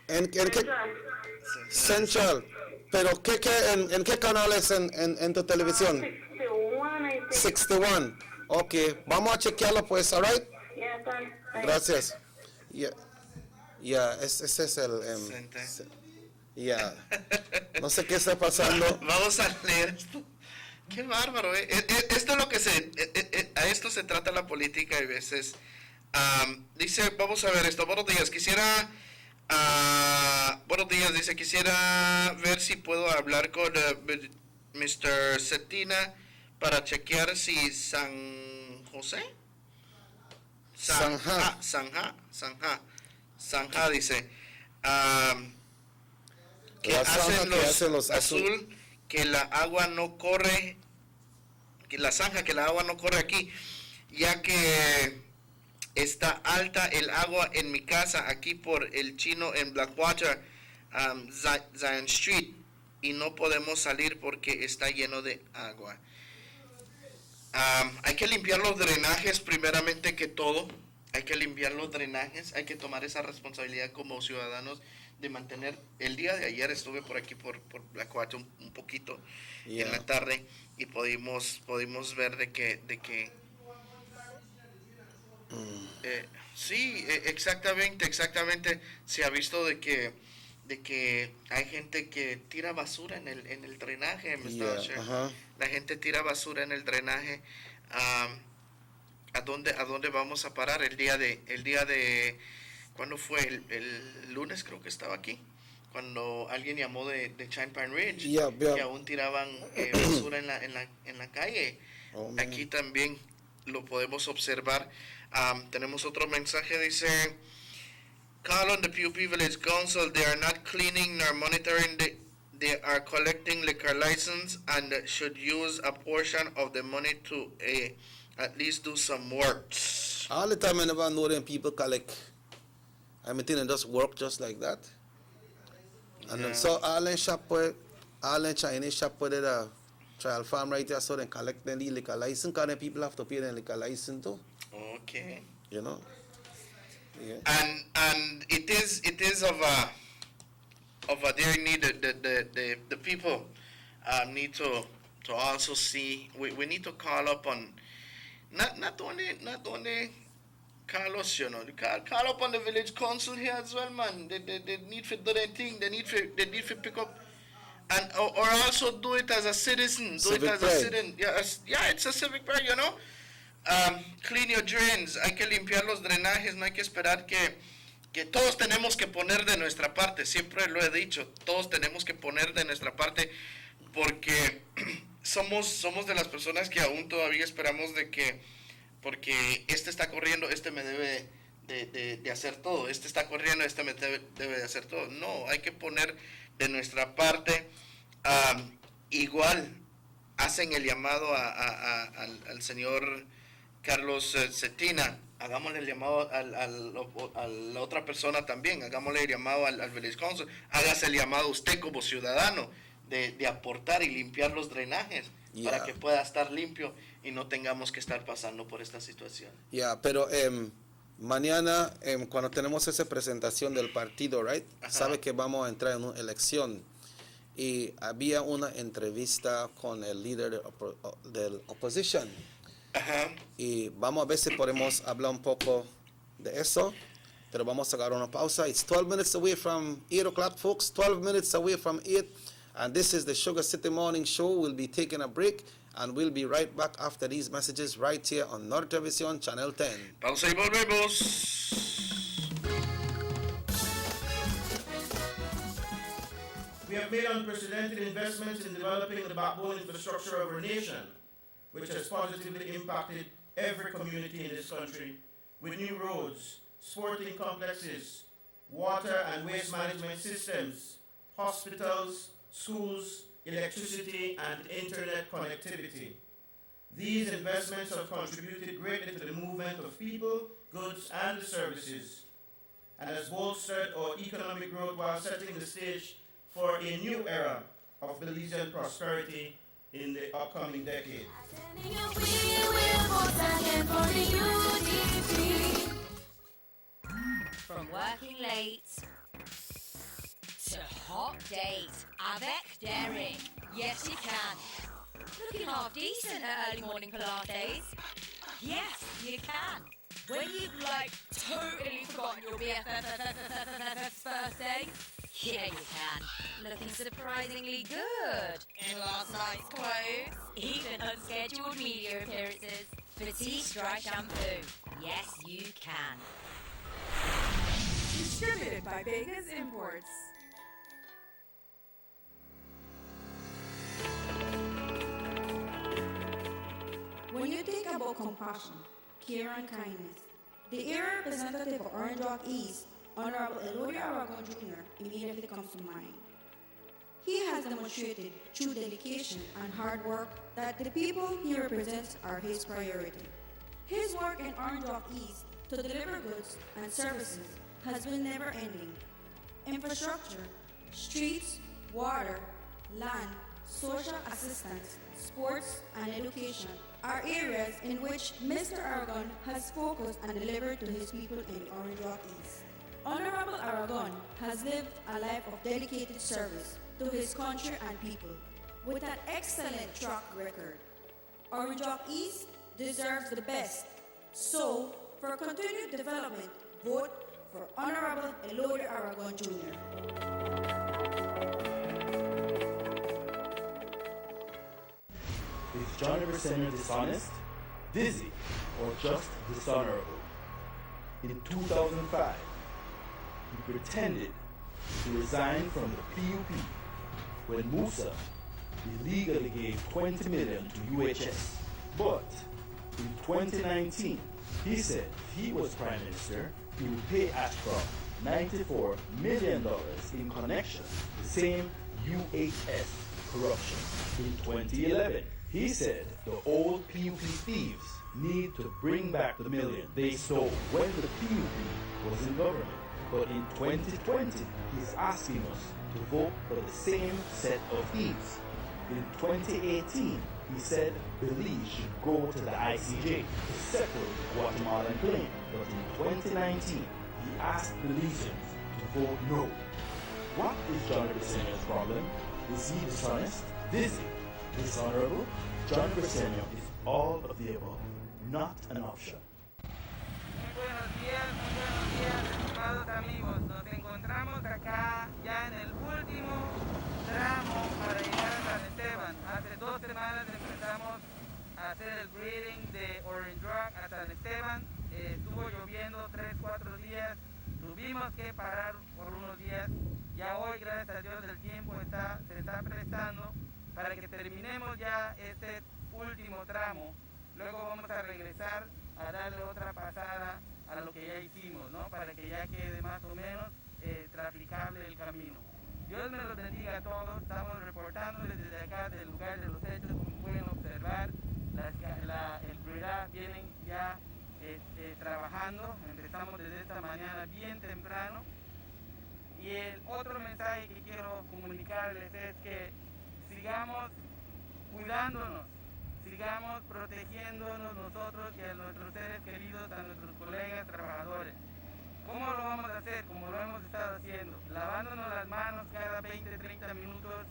A: ¿En qué? Central. ¿Pero en qué canales en tu televisión? 61. Ok, vamos a chequearlo pues, alright?
D: Yeah, son.
A: Gracias. Ese es el... No sé qué está pasando.
M: Vamos a leer esto. Qué bárbaro, Esto es lo que a esto se trata la política a veces. Dice, vamos a ver esto. Buenos días, quisiera ver si puedo hablar con Mr. Cetina para chequear si San José. Sanja dice. Que hacen los azul, que la agua no corre, que la zanja, que la agua no corre aquí, ya que está alta el agua en mi casa aquí por el chino en Blackwater, Zion Street, y no podemos salir porque está lleno de agua. Hay que limpiar los drenajes primeramente que todo, hay que limpiar los drenajes, hay que tomar esa responsabilidad como ciudadanos de mantener. El día de ayer estuve por aquí por Blackwater un poquito en la tarde y pudimos ver de que sí, exactamente se ha visto de que hay gente que tira basura en el drenaje. La gente tira basura en el drenaje. ¿A dónde vamos a parar? El día de ¿cuándo fue? El lunes creo que estaba aquí, cuando alguien llamó de Chine Pine Ridge, que aún tiraban basura en la calle. Aquí también lo podemos observar. Tenemos otro mensaje, dice, call on the PUP Village Council, they are not cleaning nor monitoring, they are collecting liquor license and should use a portion of the money to at least do some work.
A: All the time I never know them people collect. I mean, they just work just like that. And then, so all in Chinese shop where they trial farm right there, so they collect the liquor license, because then people have to pay the liquor license too.
M: Okay.
A: You know. Yeah.
M: And it is of a dear need the people need to also see. We need to call up on not only Carlos, you know, call up on the village council here as well, man. They need to do their thing. They need to pick up, and or also do it as a citizen.
A: Civic
M: a citizen. Yeah, it's a civic pride, you know. Clean your drains. Hay que limpiar los drenajes. No hay que esperar que todos tenemos que poner de nuestra parte. Siempre lo he dicho. Todos tenemos que poner de nuestra parte, porque somos de las personas que aún todavía esperamos de que, porque este está corriendo, este me debe de hacer todo, este está corriendo, este me debe de hacer todo. No, hay que poner de nuestra parte. Igual hacen el llamado al señor Carlos Cetina, hagámosle el llamado a la otra persona también, hagámosle el llamado al Village Council, hágase el llamado usted como ciudadano de aportar y limpiar los drenajes para que pueda estar limpio y no tengamos que estar pasando por esta situación.
A: Pero mañana, cuando tenemos esa presentación del partido, right, sabe que vamos a entrar en una elección. Y había una entrevista con el líder del oposición. Y vamos a ver si podemos hablar un poco de eso. Pero vamos a dar una pausa. It's 12 minutes away from 8 o'clock, folks. 12 minutes away from 8. And this is the Sugar City Morning Show. We'll be taking a break. And we'll be right back after these messages right here on Norte Televisión Channel 10.
M: Pausa y volvemos.
O: We have made unprecedented investments in developing the backbone infrastructure of our nation, which has positively impacted every community in this country, with new roads, sporting complexes, water and waste management systems, hospitals, schools, electricity, and internet connectivity. These investments have contributed greatly to the movement of people, goods, and services, and has bolstered our economic growth while setting the stage for a new era of Belizean prosperity in the upcoming decade.
C: From working late to hot days, avec Derek. Yes, you can. Looking half decent at early morning Pilates. Yes, you can. When you've totally forgotten your BFF's birthday. Yeah, you can. Looking surprisingly good in last night's clothes. Even unscheduled media appearances. Batiste Dry Shampoo. Yes, you can.
E: Distributed by Vegas Imports.
P: When you think about compassion, care, and kindness, the area representative of Orange Rock East, Honorable Elodie Aragon Jr., immediately comes to mind. He has demonstrated through dedication and hard work that the people he represents are his priority. His work in Orange Rock East to deliver goods and services has been never-ending. Infrastructure, streets, water, land, social assistance, sports, and education are areas in which Mr. Aragon has focused and delivered to his people in Orange Rock East. Honorable Aragon has lived a life of dedicated service to his country and people with an excellent track record. Orange Rock East deserves the best. So, for continued development, vote for Honorable Elodie Aragon Jr.
Q: Is Johnny Briceño dishonest, dizzy, or just dishonorable? In 2005, he pretended to resign from the PUP when Musa illegally gave $20 million to UHS. But in 2019, he said if he was Prime Minister, he would pay Ashcroft $94 million in connection to the same UHS corruption. In 2011, he said the old PUP thieves need to bring back the million they stole when the PUP was in government. But in 2020, he's asking us to vote for the same set of thieves. In 2018, he said Belize should go to the ICJ to settle the Guatemalan claim. But in 2019, he asked Belizeans to vote no. What is John Briceño's problem? Is he dishonest, dizzy, dishonorable? John Briceño is all of the above, not an option.
R: Buenos días, estimados amigos. Nos encontramos acá ya en el último tramo para llegar a San Esteban. Hace 2 semanas empezamos a hacer el grading de Orange Rock a San Esteban. Estuvo lloviendo 3-4 días. Tuvimos que parar por unos días. Ya hoy, gracias a Dios, el tiempo se está prestando para que terminemos ya este último tramo. Luego vamos a regresar a darle otra pasada a lo que ya hicimos, ¿no? Para que ya quede más o menos traficable el camino. Dios me los bendiga a todos. Estamos reportándoles desde acá, del lugar de los hechos. Como pueden observar, el brigada vienen ya trabajando. Empezamos desde esta mañana bien temprano. Y el otro mensaje que quiero comunicarles es que sigamos cuidándonos, sigamos protegiéndonos nosotros y a nuestros seres queridos, a nuestros colegas trabajadores. ¿Cómo lo vamos a hacer? Como lo hemos estado haciendo, lavándonos las manos cada 20-30 minutos,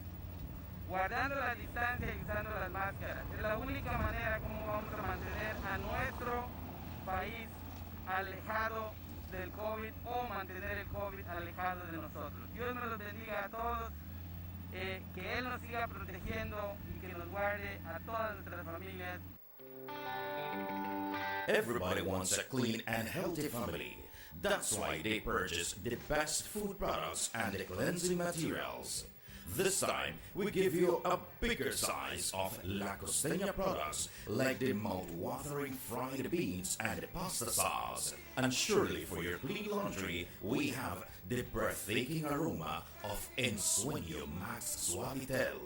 R: guardando la distancia y usando las máscaras. Es la única manera como vamos a mantener a nuestro país alejado del COVID o mantener el COVID alejado de nosotros. Dios nos los bendiga a todos que Él nos siga protegiendo y que nos guarde a todas nuestras familias.
K: Everybody wants a clean and healthy family. That's why they purchase the best food products and the cleansing materials. This time, we give you a bigger size of La Costeña products like the mouth-watering fried beans and pasta sauce. And surely for your clean laundry, we have the breathtaking aroma of Ensueño Max Suavitel.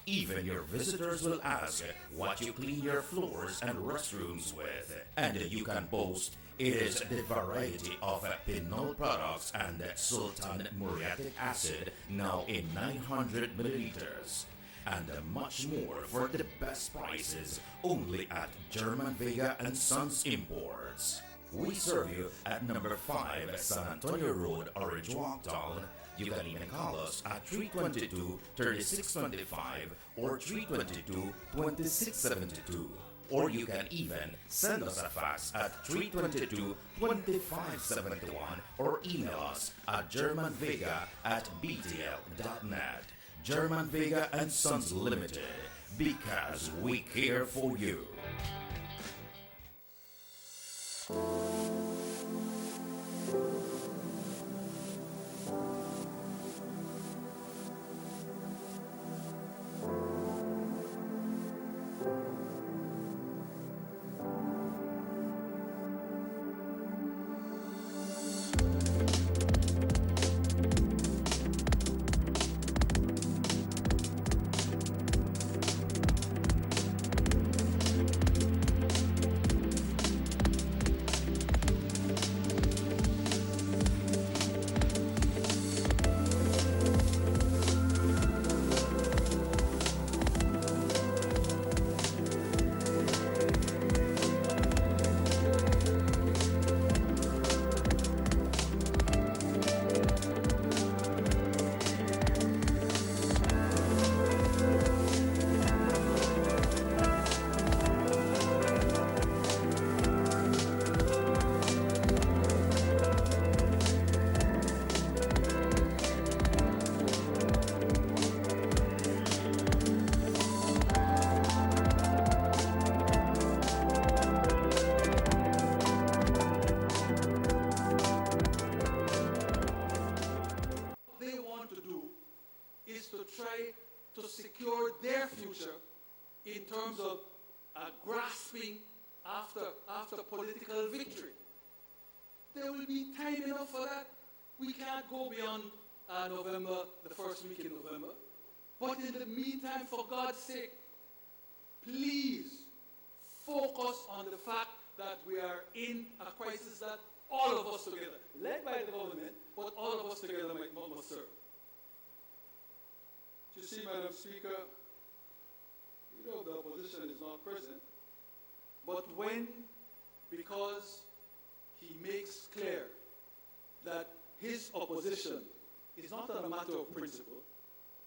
K: Even your visitors will ask what you clean your floors and restrooms with. And you can boast it is the variety of Pinol products and Sultan Muriatic acid now in 900 milliliters. And much more for the best prices only at German Vega and Sons Imports. We serve you at number 5 San Antonio Road, Orange Walktown. You can even call us at 322-3625 or 322-2672. Or you can even send us a fax at 322-2571 or email us at germanvega@btl.net. German Vega and Sons Limited, because we care for you.
S: to secure their future in terms of grasping after political victory. There will be time enough for that. We can't go beyond November, the first week in November. But in the meantime, for God's sake, please focus on the fact that we are in a crisis that all of us together, led by the government, but all of us together must serve. You see, Madam Speaker, you know the opposition is not present, but when, because he makes clear that his opposition is not a matter of principle,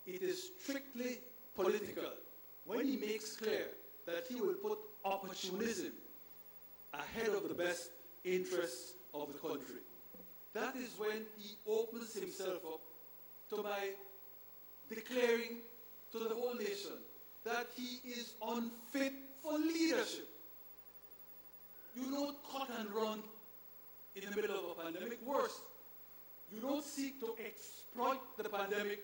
S: it is strictly political. When he makes clear that he will put opportunism ahead of the best interests of the country, that is when he opens himself up to by declaring to the whole nation that he is unfit for leadership. You don't cut and run in the middle of a pandemic. Worse, you don't seek to exploit the pandemic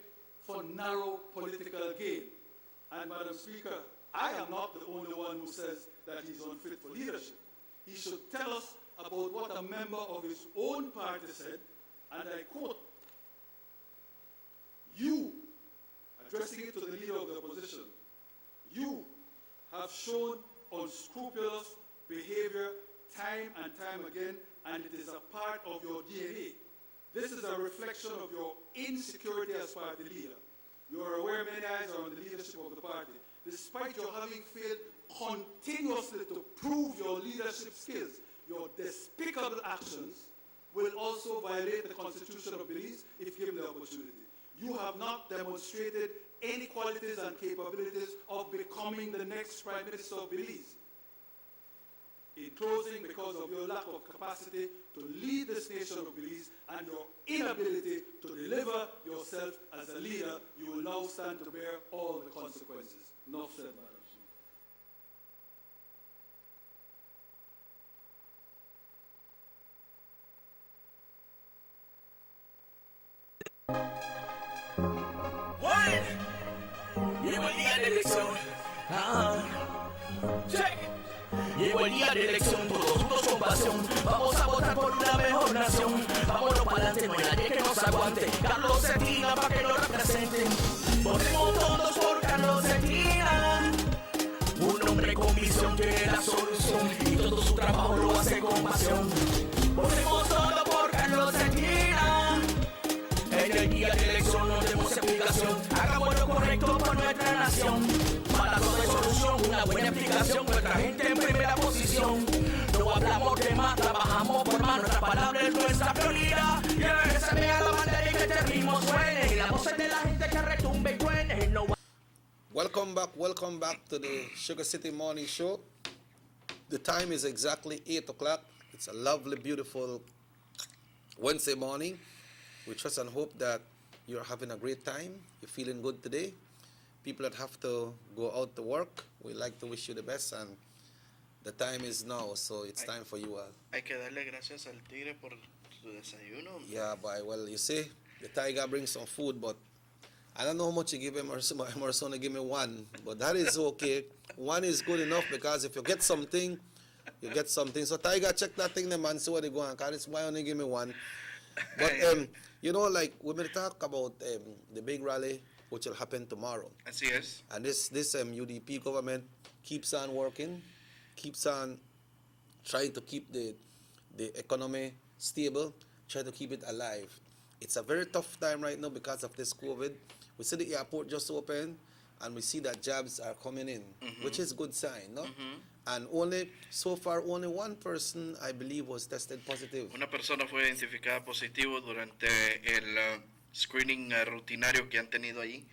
S: for narrow political gain. And Madam Speaker, I am not the only one who says that he's unfit for leadership. He should tell us about what a member of his own party said, and I quote, "You," addressing it to the leader of the opposition, "you have shown unscrupulous behavior time and time again, and it is a part of your DNA. This is a reflection of your insecurity as party leader. You are aware many eyes are on the leadership of the party. Despite your having failed continuously to prove your leadership skills, your despicable actions will also violate the Constitution of Belize if given the opportunity. You have not demonstrated any qualities and capabilities of becoming the next Prime Minister of Belize. in closing because of your lack of capacity to lead this nation of Belize and your inability to deliver yourself as a leader, you will now stand to bear all the consequences. Enough said, Madam.
L: Llegó el día de elección. Check. Llegó el día de elección, todos juntos con pasión. Vamos a votar por una mejor nación. Vámonos para adelante, no hay nadie que nos aguante. Carlos Cetina para que nos representen. Votemos todos por Carlos Cetina. Un hombre con visión tiene la solución y todo su trabajo lo hace con pasión. Votemos todos por Carlos Cetina. En el día de elección no demos explicación. Hagamos lo correcto por nuestra nación. Para todo hay solución, una buena explicación. Nuestra gente en primera posición. No hablamos de más, trabajamos por más. Nuestra palabra es nuestra prioridad. Y que se vea la bandera y que este ritmo suene. Y la voz de la gente que retumbe y suene. No.
A: Welcome back to the Sugar City Morning Show. The time is exactly 8 o'clock. It's a lovely, beautiful Wednesday morning. We trust and hope that you're having a great time. You're feeling good today. People that have to go out to work, we like to wish you the best, and the time is now, so it's time for you all.
M: Hay que darle gracias al tigre por su desayuno.
A: Yeah, but well, you see, the tiger brings some food, but I don't know how much you give him. Emerson only give me one, but that is okay. One is good enough because if you get something, you get something. So tiger, check that thing, the man, see what they go on. Cause it's why only give me one. But you know, like we will talk about the big rally which will happen tomorrow.
M: Así es.
A: And this UDP government keeps on working, keeps on trying to keep the economy stable, try to keep it alive. It's a very tough time right now because of this COVID. We see the airport just open, and we see that jobs are coming in, which is a good sign, no? And so far, only one person, I believe, was tested positive.
M: Una persona fue identificada positivo durante el screening rutinario que han tenido ahí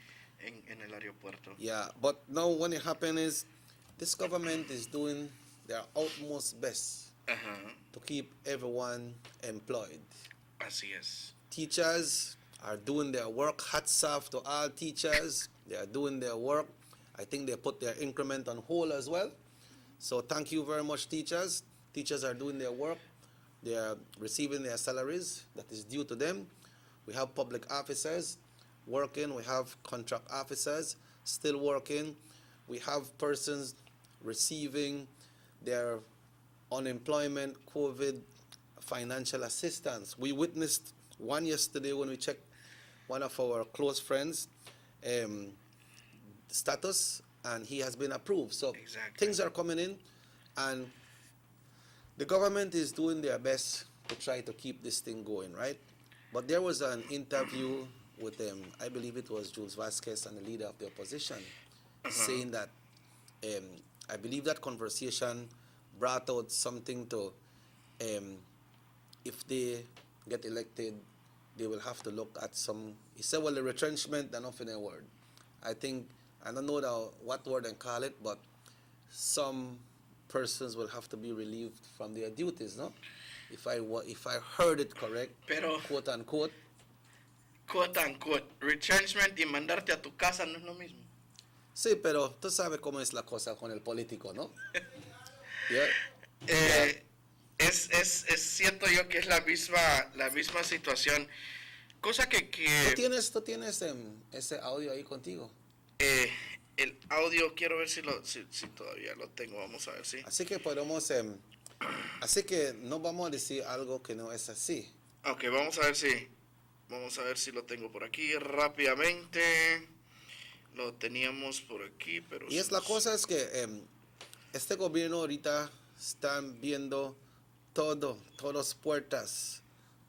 M: en el aeropuerto.
A: Yeah, but now when it happened is, this government is doing their utmost best to keep everyone employed.
M: Así es.
A: Teachers are doing their work. Hats off to all teachers. They are doing their work. I think they put their increment on hold as well. So thank you very much, teachers. Teachers are doing their work. They are receiving their salaries that is due to them. We have public officers working. We have contract officers still working. We have persons receiving their unemployment, COVID financial assistance. We witnessed one yesterday when we checked one of our close friends' status, and he has been approved. So things are coming in, and the government is doing their best to try to keep this thing going, right? But there was an interview with I believe it was Jules Vasquez and the leader of the opposition, saying that I believe that conversation brought out something to, if they get elected, they will have to look at some, he said, well, the retrenchment, they're not in a word. I think, I don't know what word they call it, but some persons will have to be relieved from their duties, no? If I heard it correct,
M: pero,
A: quote unquote.
M: Quote unquote, retrenchment y mandarte a tu casa no es lo mismo.
A: Sí, pero tú sabes cómo es la cosa con el político, ¿no?
M: Es cierto yo que es la misma situación. Cosa que
A: ¿Tú tienes ese audio ahí contigo?
M: El audio, quiero ver si todavía lo tengo, vamos a ver si.
A: Así que podemos, así que no vamos a decir algo que no es así.
M: Ok, vamos a ver si lo tengo por aquí rápidamente. Lo teníamos por aquí, pero...
A: Y la cosa es que este gobierno ahorita están viendo todas puertas,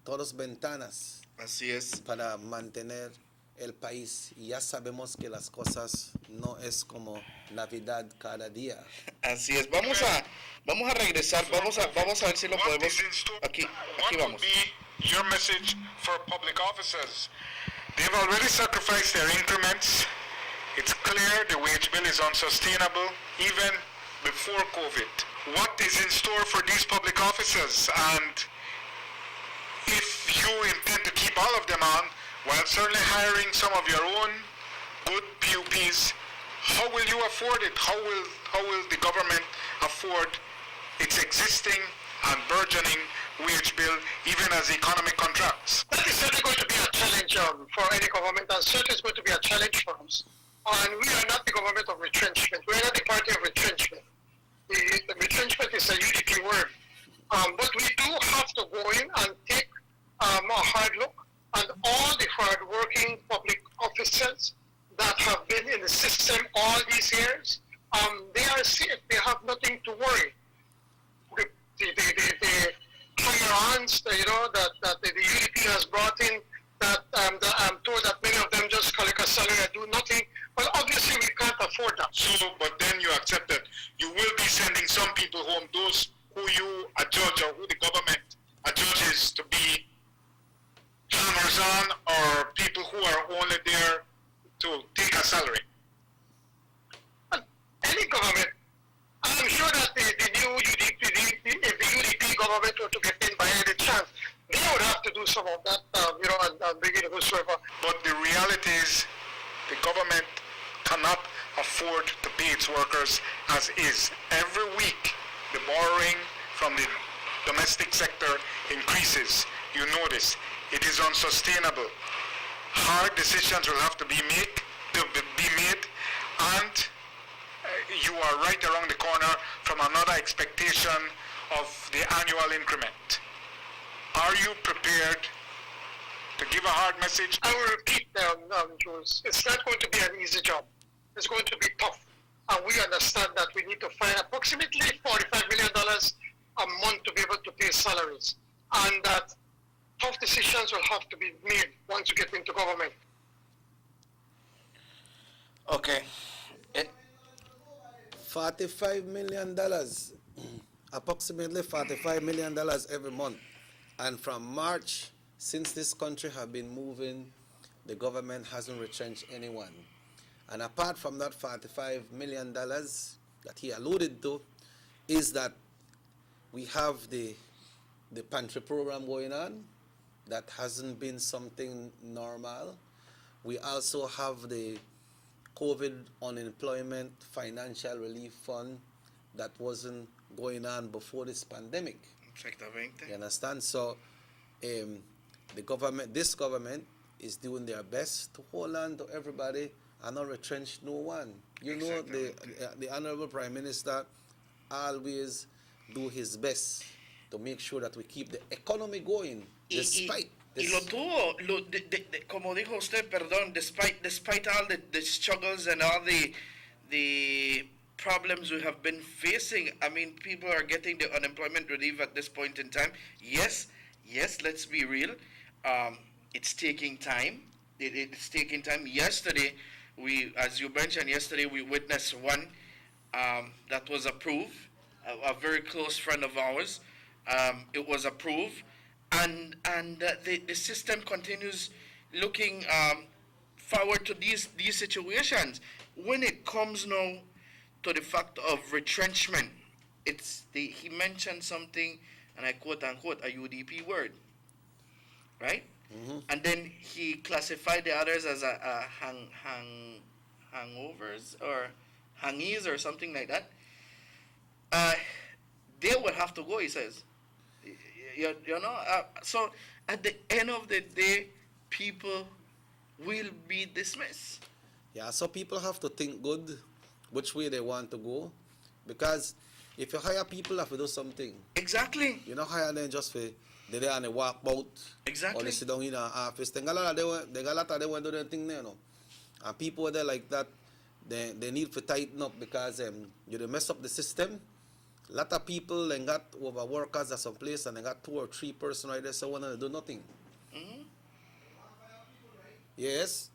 A: todas ventanas.
M: Así es.
A: Para mantener el país. Y ya sabemos que las cosas no es como Navidad cada día.
M: Así es. Vamos a regresar. Vamos a ver si lo podemos. Aquí vamos.
T: Your message for public officers. They've already sacrificed their increments. It's clear the wage bill is unsustainable even before COVID. what is in store for these public officers, and if you intend to keep all of them on, while certainly hiring some of your own good PUPs, how will you afford it? How will the government afford its existing and burgeoning wage bill even as the economy contracts?
U: That is certainly going to be a challenge for any government, and certainly is going to be a challenge for us. And we are not the government of retrenchment. We are not the party of retrenchment. The retrenchment is a UDP word. But we do have to go in and take a hard look at all the hard-working public officers that have been in the system all these years. They are safe. They have nothing to worry. The higher-ons, that the UDP has brought in, that I'm told that many of them just collect a salary and do nothing. But obviously we can't afford that.
T: So, but then you accept that you will be sending some people home, those who you adjudge or who the government adjudges to be hammers on, or people who are only there to take a salary.
U: Any government, I'm sure that the new UDP, if the UDP government were to get in by any chance, they would have to do some of that, and bring in whosoever.
T: But the reality is, the government cannot afford to pay its workers as is. Every week, the borrowing from the domestic sector increases. You know this. It is unsustainable. Hard decisions will have to be made, and you are right around the corner from another expectation of the annual increment. Are you prepared to give a hard message?
U: I will repeat, Jules, it's not going to be an easy job. It's going to be tough. And we understand that we need to find approximately $45 million a month to be able to pay salaries. And that tough decisions will have to be made once you get into government.
M: Okay.
A: $45 million, approximately $45 million every month. And from March, since this country have been moving, the government hasn't retrenched anyone. And apart from that $45 million that he alluded to, is that we have the pantry program going on. That hasn't been something normal. We also have the COVID unemployment financial relief fund that wasn't going on before this pandemic.
M: Exactamente.
A: You understand? So this government is doing their best to hold on to everybody and not retrench no one. You know, the Honorable Prime Minister always do his best to make sure that we keep the economy going despite
M: Y lo tuvo, como dijo usted, perdón, despite all the struggles and all the problems we have been facing. I mean, people are getting the unemployment relief at this point in time. Yes, let's be real. It's taking time. It's taking time. Yesterday, as you mentioned, we witnessed one that was approved. A very close friend of ours. It was approved. And the system continues looking forward to these situations. When it comes now to the fact of retrenchment, he mentioned something, and I quote unquote, a UDP word, right? Mm-hmm. And then he classified the others as a hangovers or hangies or something like that. They would have to go, he says. So at the end of the day, people will be dismissed.
A: Yeah, so people have to think good which way they want to go, because if you hire people, you have to do something.
M: Exactly.
A: You don't hire them just for they there and they walk out.
M: Exactly.
A: Or they sit down in an office. They got a lot of they want to do their thing there, you know. And people there like that, they need to tighten up, because you mess up the system. A lot of people then got over workers at some place and they got 2 or 3 person right there, so one of them do nothing. Mm-hmm. Yes.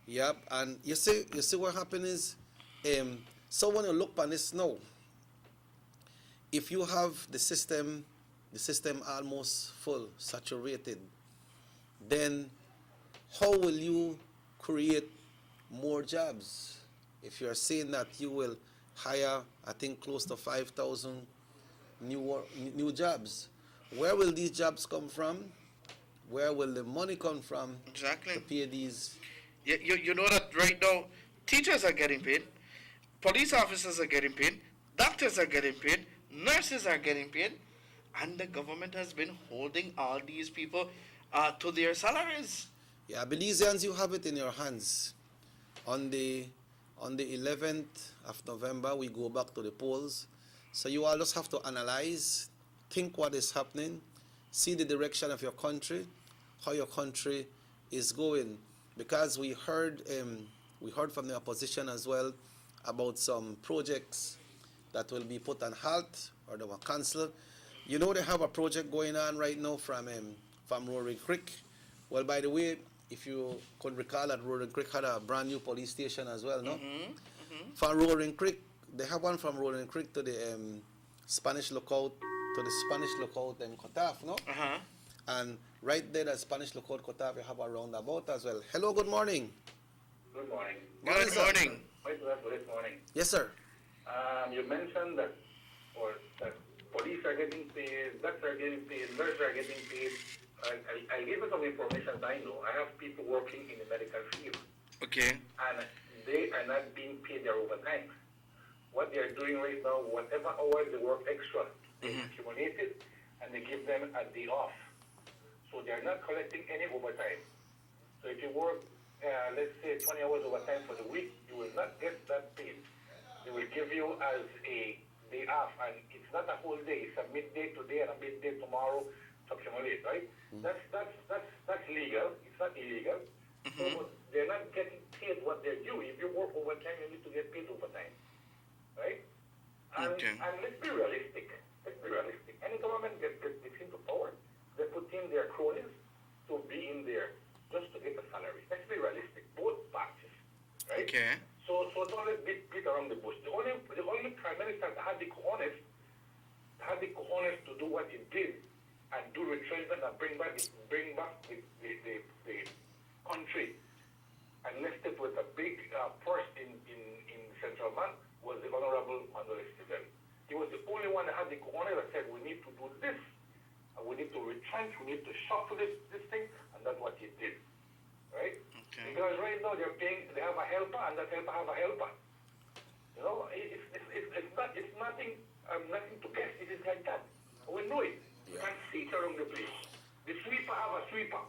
A: Yep. And you see what happened is, so when you look on this now, if you have the system almost full, saturated, then how will you create more jobs? If you're saying that you will hire, I think, close to 5,000 new jobs. Where will these jobs come from? Where will the money come from
M: Exactly.
A: to pay these?
M: You know that right now, teachers are getting paid, police officers are getting paid, doctors are getting paid, nurses are getting paid, and the government has been holding all these people to their salaries.
A: Yeah, Belizeans, you have it in your hands. On the 11th of November, we go back to the polls. So you all just have to analyze, think what is happening, see the direction of your country, how your country is going. Because we heard from the opposition as well about some projects that will be put on halt or they were cancelled. You know, they have a project going on right now from Roaring Creek. Well, by the way, if you could recall that Roaring Creek had a brand new police station as well, no? From Roaring Creek, they have one from Roaring Creek to the Spanish lookout, Kotaf, no? And right there at Spanish lookout, Kotaf, you have a roundabout as well. Hello, good morning.
N: Good morning.
M: Good morning.
N: Good morning.
A: Yes, sir.
N: You mentioned that police are getting paid, doctors are getting paid, nurses are getting paid. I'll give you some information I know. I have people working in the medical field.
M: Okay.
N: And they are not being paid their overtime. What they are doing right now, whatever hours they work extra, they accumulate it and they give them a day off. So they are not collecting any overtime. So if you work, let's say 20 hours overtime for the week, you will not get that paid. They will give you as a day off, and it's not a whole day. It's a midday today and a midday tomorrow to accumulate, right? That's legal. It's not illegal. So they're not getting paid what they're due. If you work overtime, you need to get paid overtime, right? And let's be realistic. Any government gets into power, they put in their cronies to be in there just to get a salary. Let's be realistic. Both parties, right?
M: Okay.
N: So don't let's beat around the bush. The only prime minister that had the cojones to do what he did and do retrenchment and bring back the country and left it with a big purse in Central Bank was the Honorable Manuel Esquivel. He was the only one that had the cojones that said we need to do this, and we need to retrench, we need to shuffle this thing, and that's what he did, right? Okay. Because right now they have a helper, and that helper have a helper. You know, it's nothing to guess. It is like that. We know it. You can see it around the place. The sweeper have a sweeper.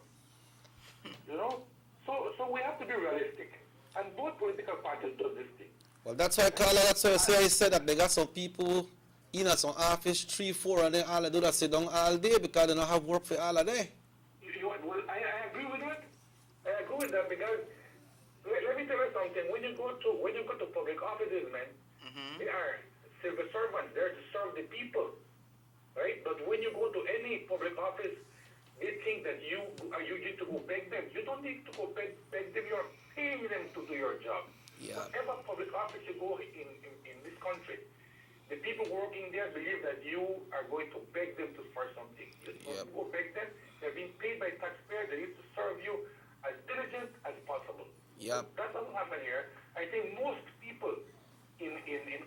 N: You know, so we have to be realistic, and both political parties do this thing.
A: Well, that's why, Carla, that's why I said that they got some people in at some office, 3, 4, and then all they do that sit down all day because they don't have work for all of day.
N: Well, I agree with that. I agree with that because let me tell you something. When you go to public offices, man, they are civil servants. They're to serve the people, right? But when you go to any public office, they think that you need to go beg them. You don't need to go beg them. You're paying them to do your job.
A: Yeah.
N: Whatever public office you go in this country, the people working there believe that you are going to beg them for something. You don't go beg them. They're being paid by taxpayers. They need to serve you as diligent as possible.
A: Yep.
N: That doesn't happen here. I think most people in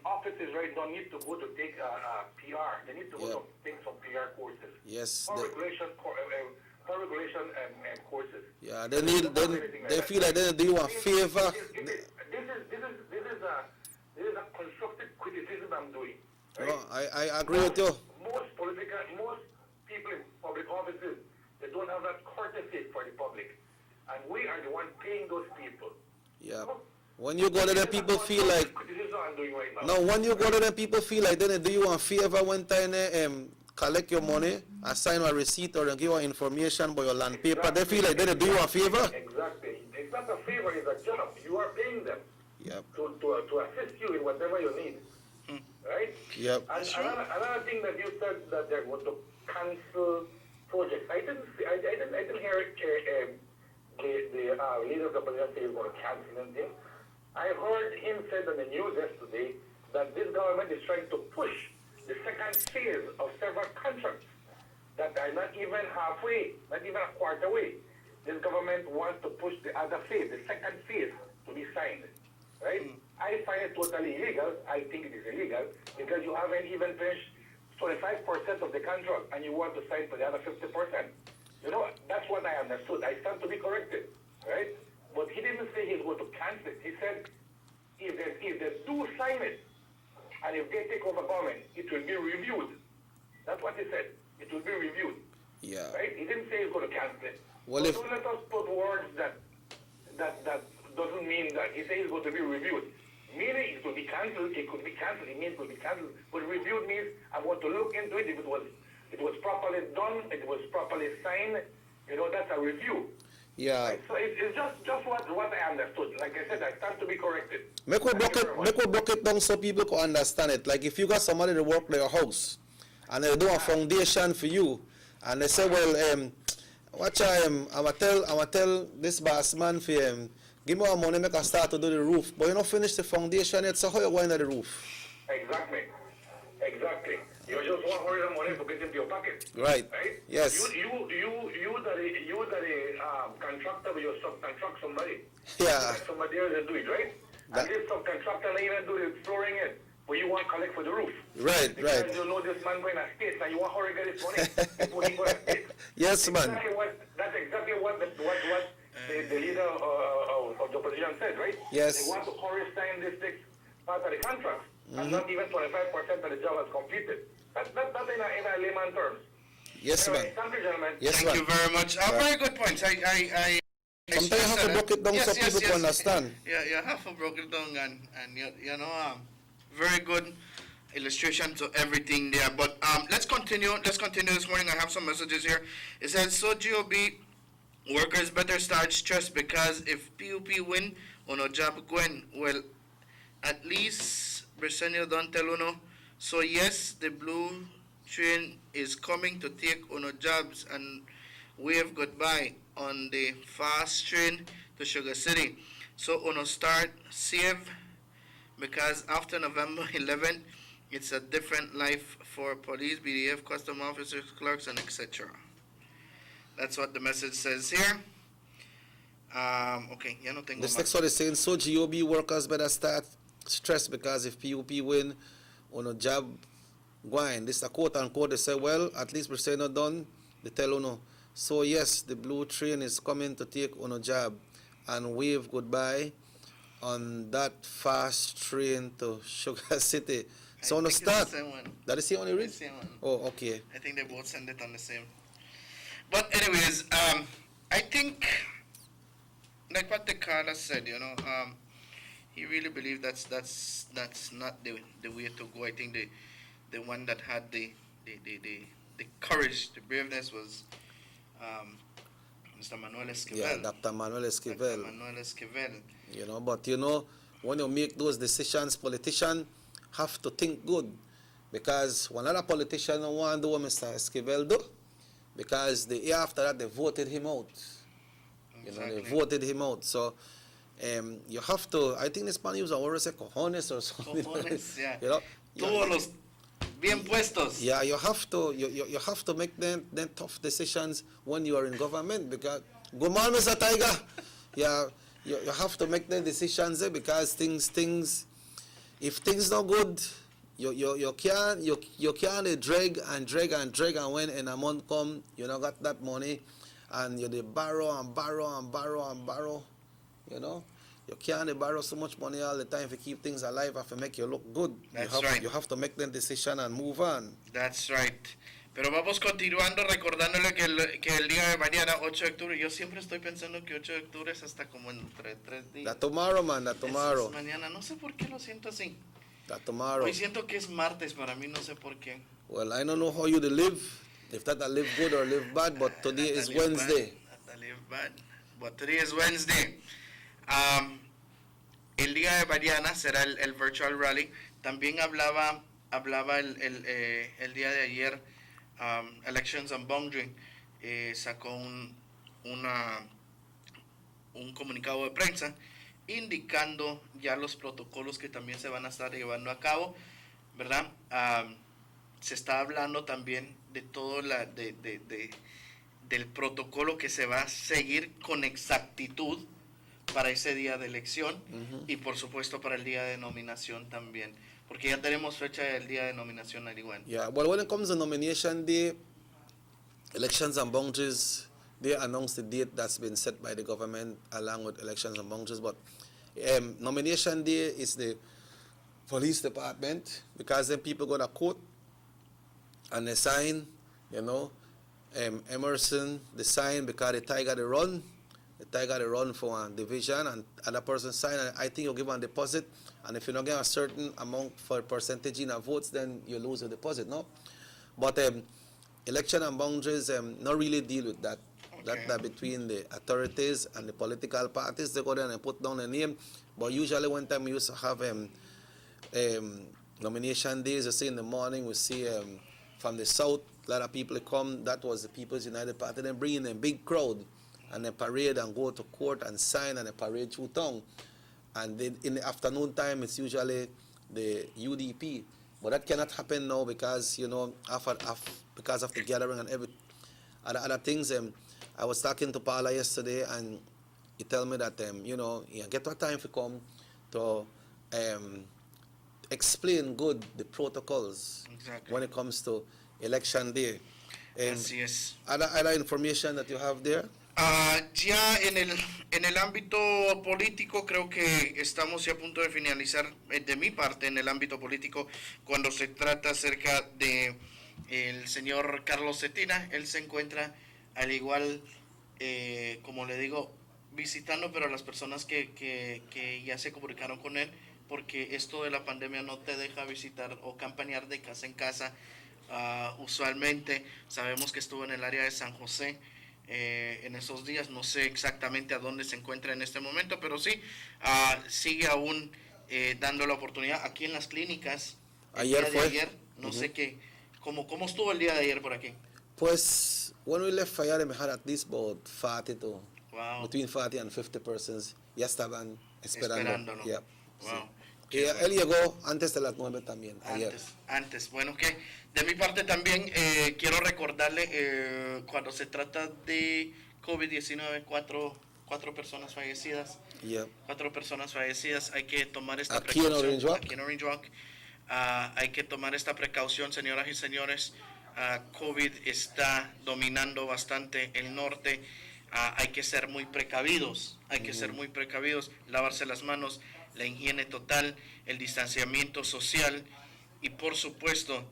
N: offices right now need to go to take PR. They need to go to take some PR courses.
A: Yes.
N: Power regulation courses.
A: Yeah, they feel like they do you a favor.
N: This is a constructive criticism I'm doing. Right?
A: No, I agree with you.
N: Most people in public offices, they don't have that courtesy for the public. And we are the ones paying those people.
A: Yeah. When you go to them, people feel like... when you go to them, people feel like they do you a favor one time they collect your money, assign a receipt, or give you information about your land paper. They feel like they do you a favor.
N: Exactly. It's not a favor, it's a job. You are paying them to assist you in whatever you need. Right?
A: Yep.
N: And another thing that you said that they're going to cancel projects. I didn't hear the leader of the opposition say he's going to cancel anything. I heard him say on the news yesterday that this government is trying to push the second phase of several contracts that are not even halfway, not even a quarter way. This government wants to push the other phase, the second phase, to be signed, right? I find it totally illegal. I think it is illegal because you haven't even finished 25% of the contract and you want to sign for the other 50%. You know, that's what I understood. I stand to be corrected, right? But he didn't say he's going to cancel it. He said if they do sign it and if they take over government, it will be reviewed. That's what he said. It will be reviewed.
A: Yeah.
N: Right? He didn't say he's going to cancel it.
A: Well,
N: so
A: if
N: don't let us put words that doesn't mean that he says it's going to be reviewed. Meaning it could be cancelled, it could be cancelled, it means it could be cancelled. But reviewed means I'm going to look into it if it was properly done, it was properly signed, you know, that's a review.
A: yeah.
N: Right? So it's just what I understood. Like I said, I stand to be corrected.
A: Make we break it down so people can understand it. Like if you got somebody to work at your house and they do a foundation for you and they say, well, watch I'ma tell this boss man for give me our money, make us start to do the roof. But you don't finish the foundation yet, so how you going to the roof?
N: Exactly. You just want to the money to get into your pocket.
A: Right. Yes.
N: You that a contractor, but you subcontract somebody.
A: Yeah.
N: Somebody else will do it, right? And this subcontractor not even do the flooring it, but you want to collect for the roof.
A: Right.
N: Because you know this man going to state and you want to hurry get his money before he goes to state.
A: Yes, man.
N: That's exactly what the leader of the opposition said, right?
A: Yes.
N: They want to hurry sign this next part of the contract, and not even 25% of the job is completed. That's in a layman terms.
A: Yes,
N: anyway,
A: man.
N: Thank you, gentlemen.
A: Yes,
M: Thank you very much. Very good points. I
A: sometimes you have to break it down so people can understand.
M: Yeah, you have to break it down and you know, very good illustration to everything there. But let's continue this morning. I have some messages here. It says, so GOB workers better start stress because if PUP win on a job going, well, at least Briseño don't tell uno. So yes, the blue train is coming to take uno jobs and wave goodbye on the fast train to Sugar City. So uno start save because after November 11th, it's a different life for police, BDF, custom officers, clerks, and etc. That's what the message says here. Okay, ya no tengo
A: This
M: más.
A: next one is saying, so GOB workers better start stress because if PUP win on a job going. This is a quote unquote. They say, well, at least we're saying not done. They tell uno. So yes, the blue train is coming to take uno job and wave goodbye on that fast train to Sugar City. So uno start. That is the only read? Oh, okay.
M: I think they both send it on the same. But anyways, I think, like what the caller said, you know, he really believed that's not the way to go. I think the one that had the courage, the braveness was Mr. Manuel Esquivel.
A: Yeah, Dr. Manuel Esquivel.
M: Dr. Manuel Esquivel.
A: You know, but you know, when you make those decisions, politicians have to think good. Because one other politician don't want to do what Mr. Esquivel do. Because the year after that, they voted him out. You know, they voted him out. So, you have to, I think the Spaniards are always say cojones or something.
M: Cojones, yeah.
A: You know?
M: Todos los bien puestos.
A: Yeah, you have to make them tough decisions when you are in government because good morning, Mr. Tiger. Yeah, you have to make the decisions because things if things not good, you can't drag and when in a month come, you not got that money and you borrow, you know. You can't borrow so much money all the time to keep things alive and to make you look good. You have to make the decision and move on.
M: That's right. Pero vamos continuando recordándole que el día de mañana, 8 de octubre, yo siempre estoy pensando que 8 de octubre es hasta como entre 3 días.
A: That tomorrow, man, that tomorrow.
M: Es mañana, no sé por qué lo siento así.
A: That tomorrow.
M: Hoy siento que es martes para mí, no sé por qué.
A: Well, I don't know how you live, if that I live good or live bad, but today is Wednesday.
M: That I live bad, but today is Wednesday. El día de mañana será el virtual rally. También hablaba el día de ayer, Elections and Boundary, sacó un comunicado de prensa indicando ya los protocolos que también se van a estar llevando a cabo, ¿verdad? Se está hablando también de todo del protocolo que se va a seguir con exactitud para ese día de elección y por supuesto para el día de nominación también, porque ya tenemos fecha del día de nominación al igual.
A: Yeah, well, when it comes to nomination day, elections and boundaries, they announce the date that's been set by the government along with elections and boundaries. But nomination day is the police department, because then people go to court and they sign, you know. Emerson, they sign because the Tiger they run. The Tiger they run for a division, and other person sign, and I think you give a deposit, and if you don't get a certain amount for percentage in votes, then you lose your deposit, no? But election and boundaries not really deal with that. Okay. That between the authorities and the political parties, they go there and put down a name. But usually one time we used to have nomination days, you see in the morning, we see from the south, a lot of people come. That was the People's United Party. They bring in a big crowd and they parade and go to court and sign, and they parade through town. And then in the afternoon time, it's usually the UDP. But that cannot happen now because, you know, because of the gathering and other things. I was talking to Paula yesterday, and he told me that, you know, you get what time to come to explain good the protocols when it comes to election day.
M: Así es.
A: Other information that you have there?
M: Ya en el ámbito político creo que estamos ya a punto de finalizar de mi parte en el ámbito político cuando se trata acerca de el señor Carlos Cetina. Él se encuentra al igual, como le digo, visitando, pero a las personas que ya se comunicaron con él, porque esto de la pandemia no te deja visitar o campañar de casa en casa. Usualmente sabemos que estuvo en el área de San José en esos días, no sé exactamente a dónde se encuentra en este momento, pero sí, sigue aún dando la oportunidad aquí en las clínicas.
A: Ayer
M: no sé qué, ¿cómo estuvo el día de ayer por aquí?
A: Pues, when we left Fayade, we had at least about 40 to, between 40 and 50 persons, ya estaban esperándolo. Yeah.
M: Wow.
A: Sí. Él llegó antes de las 9 también,
M: Antes. Bueno, que de mi parte también quiero recordarle, cuando se trata de COVID-19, cuatro personas fallecidas.
A: Yeah.
M: 4 personas fallecidas. Hay que tomar esta
A: aquí
M: precaución. Aquí en Orange Walk. Hay que tomar esta precaución, señoras y señores. COVID está dominando bastante el norte. Hay que ser muy precavidos. Lavarse las manos, la higiene total, el distanciamiento social y por supuesto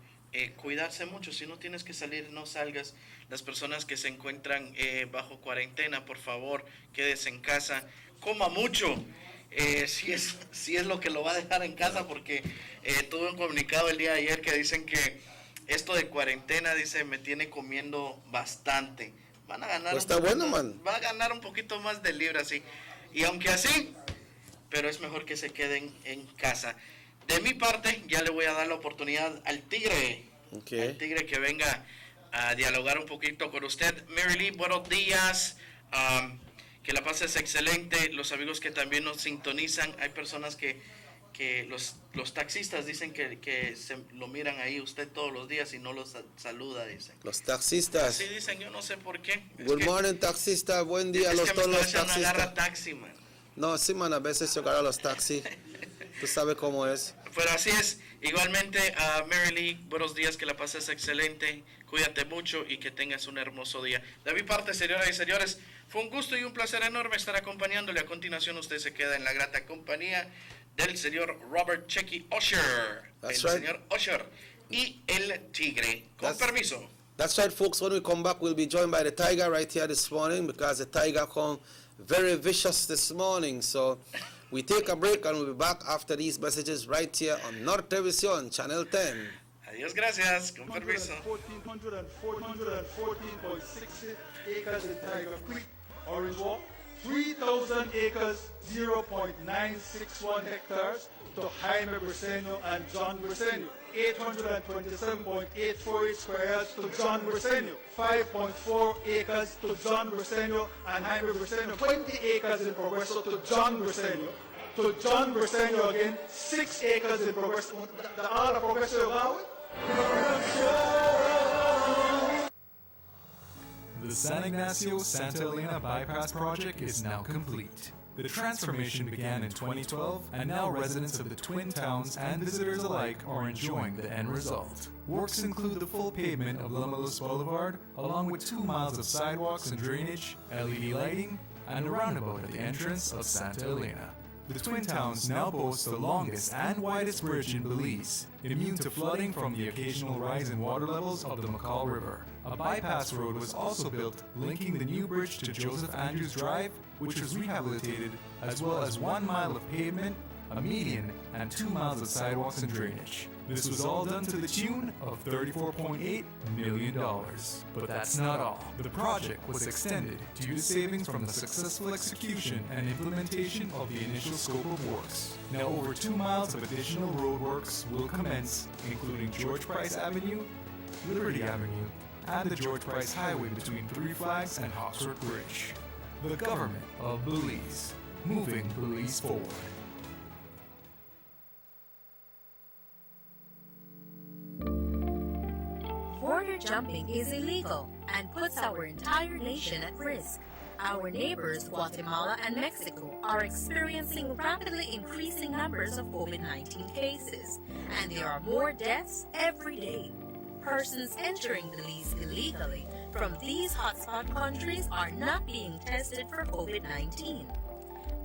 M: cuidarse mucho. Si no tienes que salir, no salgas. Las personas que se encuentran bajo cuarentena, por favor, quédese en casa, coma mucho, si es lo que lo va a dejar en casa, porque tuve un comunicado el día de ayer que dicen que esto de cuarentena, dice, me tiene comiendo bastante. Van a ganar,
A: pues está bueno, man.
M: Va a ganar un poquito más de libras, sí. Y aunque así, pero es mejor que se queden en casa. De mi parte, ya le voy a dar la oportunidad al Tigre. Al Tigre que venga a dialogar un poquito con usted. Mary Lee, buenos días. Que la pases excelente. Los amigos que también nos sintonizan. Hay personas que los taxistas dicen que se lo miran ahí usted todos los días y no los saluda, dicen.
A: Los taxistas.
M: Así dicen, yo no sé por qué.
A: Good morning, taxista. Buen día a todos los taxistas.
M: Agarra taxi, man.
A: No, sí, man, a veces yo agarro los taxis. Tú sabes cómo es.
M: Pero así es. Igualmente, Mary Lee, buenos días, que la pases excelente. Cuídate mucho y que tengas un hermoso día. De mi parte, señoras y señores, fue un gusto y un placer enorme estar acompañándole. A continuación, usted se queda en la grata compañía del señor Robert Checky Usher. Señor Usher y el Tigre. Con permiso.
A: That's right, folks. When we come back, we'll be joined by the Tiger right here this morning, because the Tiger come very vicious this morning. So we take a break and we'll be back after these messages right here on Nortevisión, Channel 10.
M: Adiós, gracias. Con permiso.
G: 114.6 acres in Tiger Creek, Orange Walk. 3,000 acres, 0.961 hectares to Jaime Briceño and John Briceño. 827.848 square yards to John Briceño. 5.4 acres to John Briceño and Jaime Briceño. 20 acres in Progreso to John Briceño. To John Briceño again, 6 acres in Progreso. All the Progreso about it?
F: The San Ignacio Santa Elena Bypass project is now complete. The transformation began in 2012, and now residents of the Twin Towns and visitors alike are enjoying the end result. Works include the full pavement of Lumulus Boulevard, along with 2 miles of sidewalks and drainage, LED lighting, and a roundabout at the entrance of Santa Elena. The Twin Towns now boast the longest and widest bridge in Belize, immune to flooding from the occasional rise in water levels of the McCall River. A bypass road was also built, linking the new bridge to Joseph Andrews Drive, which was rehabilitated, as well as 1 mile of pavement, a median, and 2 miles of sidewalks and drainage. This was all done to the tune of $34.8 million. But that's not all. The project was extended due to savings from the successful execution and implementation of the initial scope of works. Now over 2 miles of additional roadworks will commence, including George Price Avenue, Liberty Avenue, and the George Price Highway between Three Flags and Hawksworth Bridge. The government of Belize, moving Belize forward.
C: Border jumping is illegal and puts our entire nation at risk. Our neighbors, Guatemala and Mexico, are experiencing rapidly increasing numbers of COVID-19 cases, and there are more deaths every day. Persons entering Belize illegally from these hotspot countries are not being tested for COVID-19.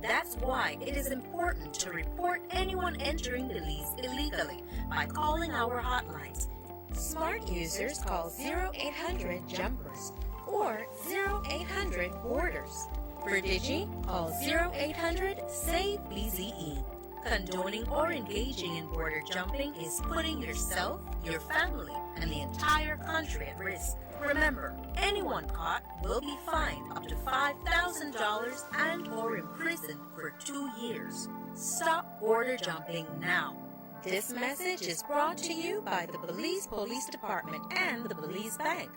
C: That's why it is important to report anyone entering Belize illegally by calling our hotlines. Smart users call 0800-JUMPERS or 0800-BORDERS. For Digi, call 0800-SAVE-BZE. Condoning or engaging in border jumping is putting yourself, your family, and the entire country at risk. Remember, anyone caught will be fined up to $5,000 and or imprisoned for 2 years. Stop border jumping now. This message is brought to you by the Belize Police Department and the Belize Bank.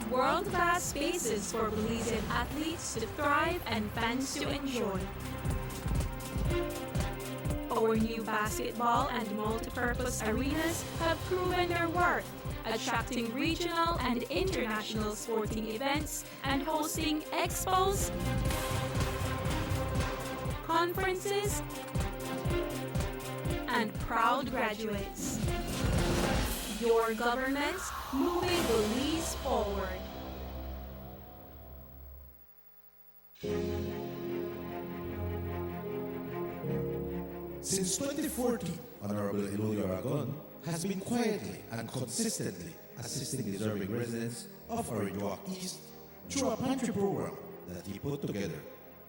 E: World-class spaces for Belizean athletes to thrive and fans to enjoy. Our new basketball and multipurpose arenas have proven their worth, attracting regional and international sporting events and hosting expos, conferences, and proud graduates. Your government moving Belize forward.
B: Since 2014, Honorable Eloy Aragon has been quietly and consistently assisting deserving residents of Orange Walk East through a pantry program that he put together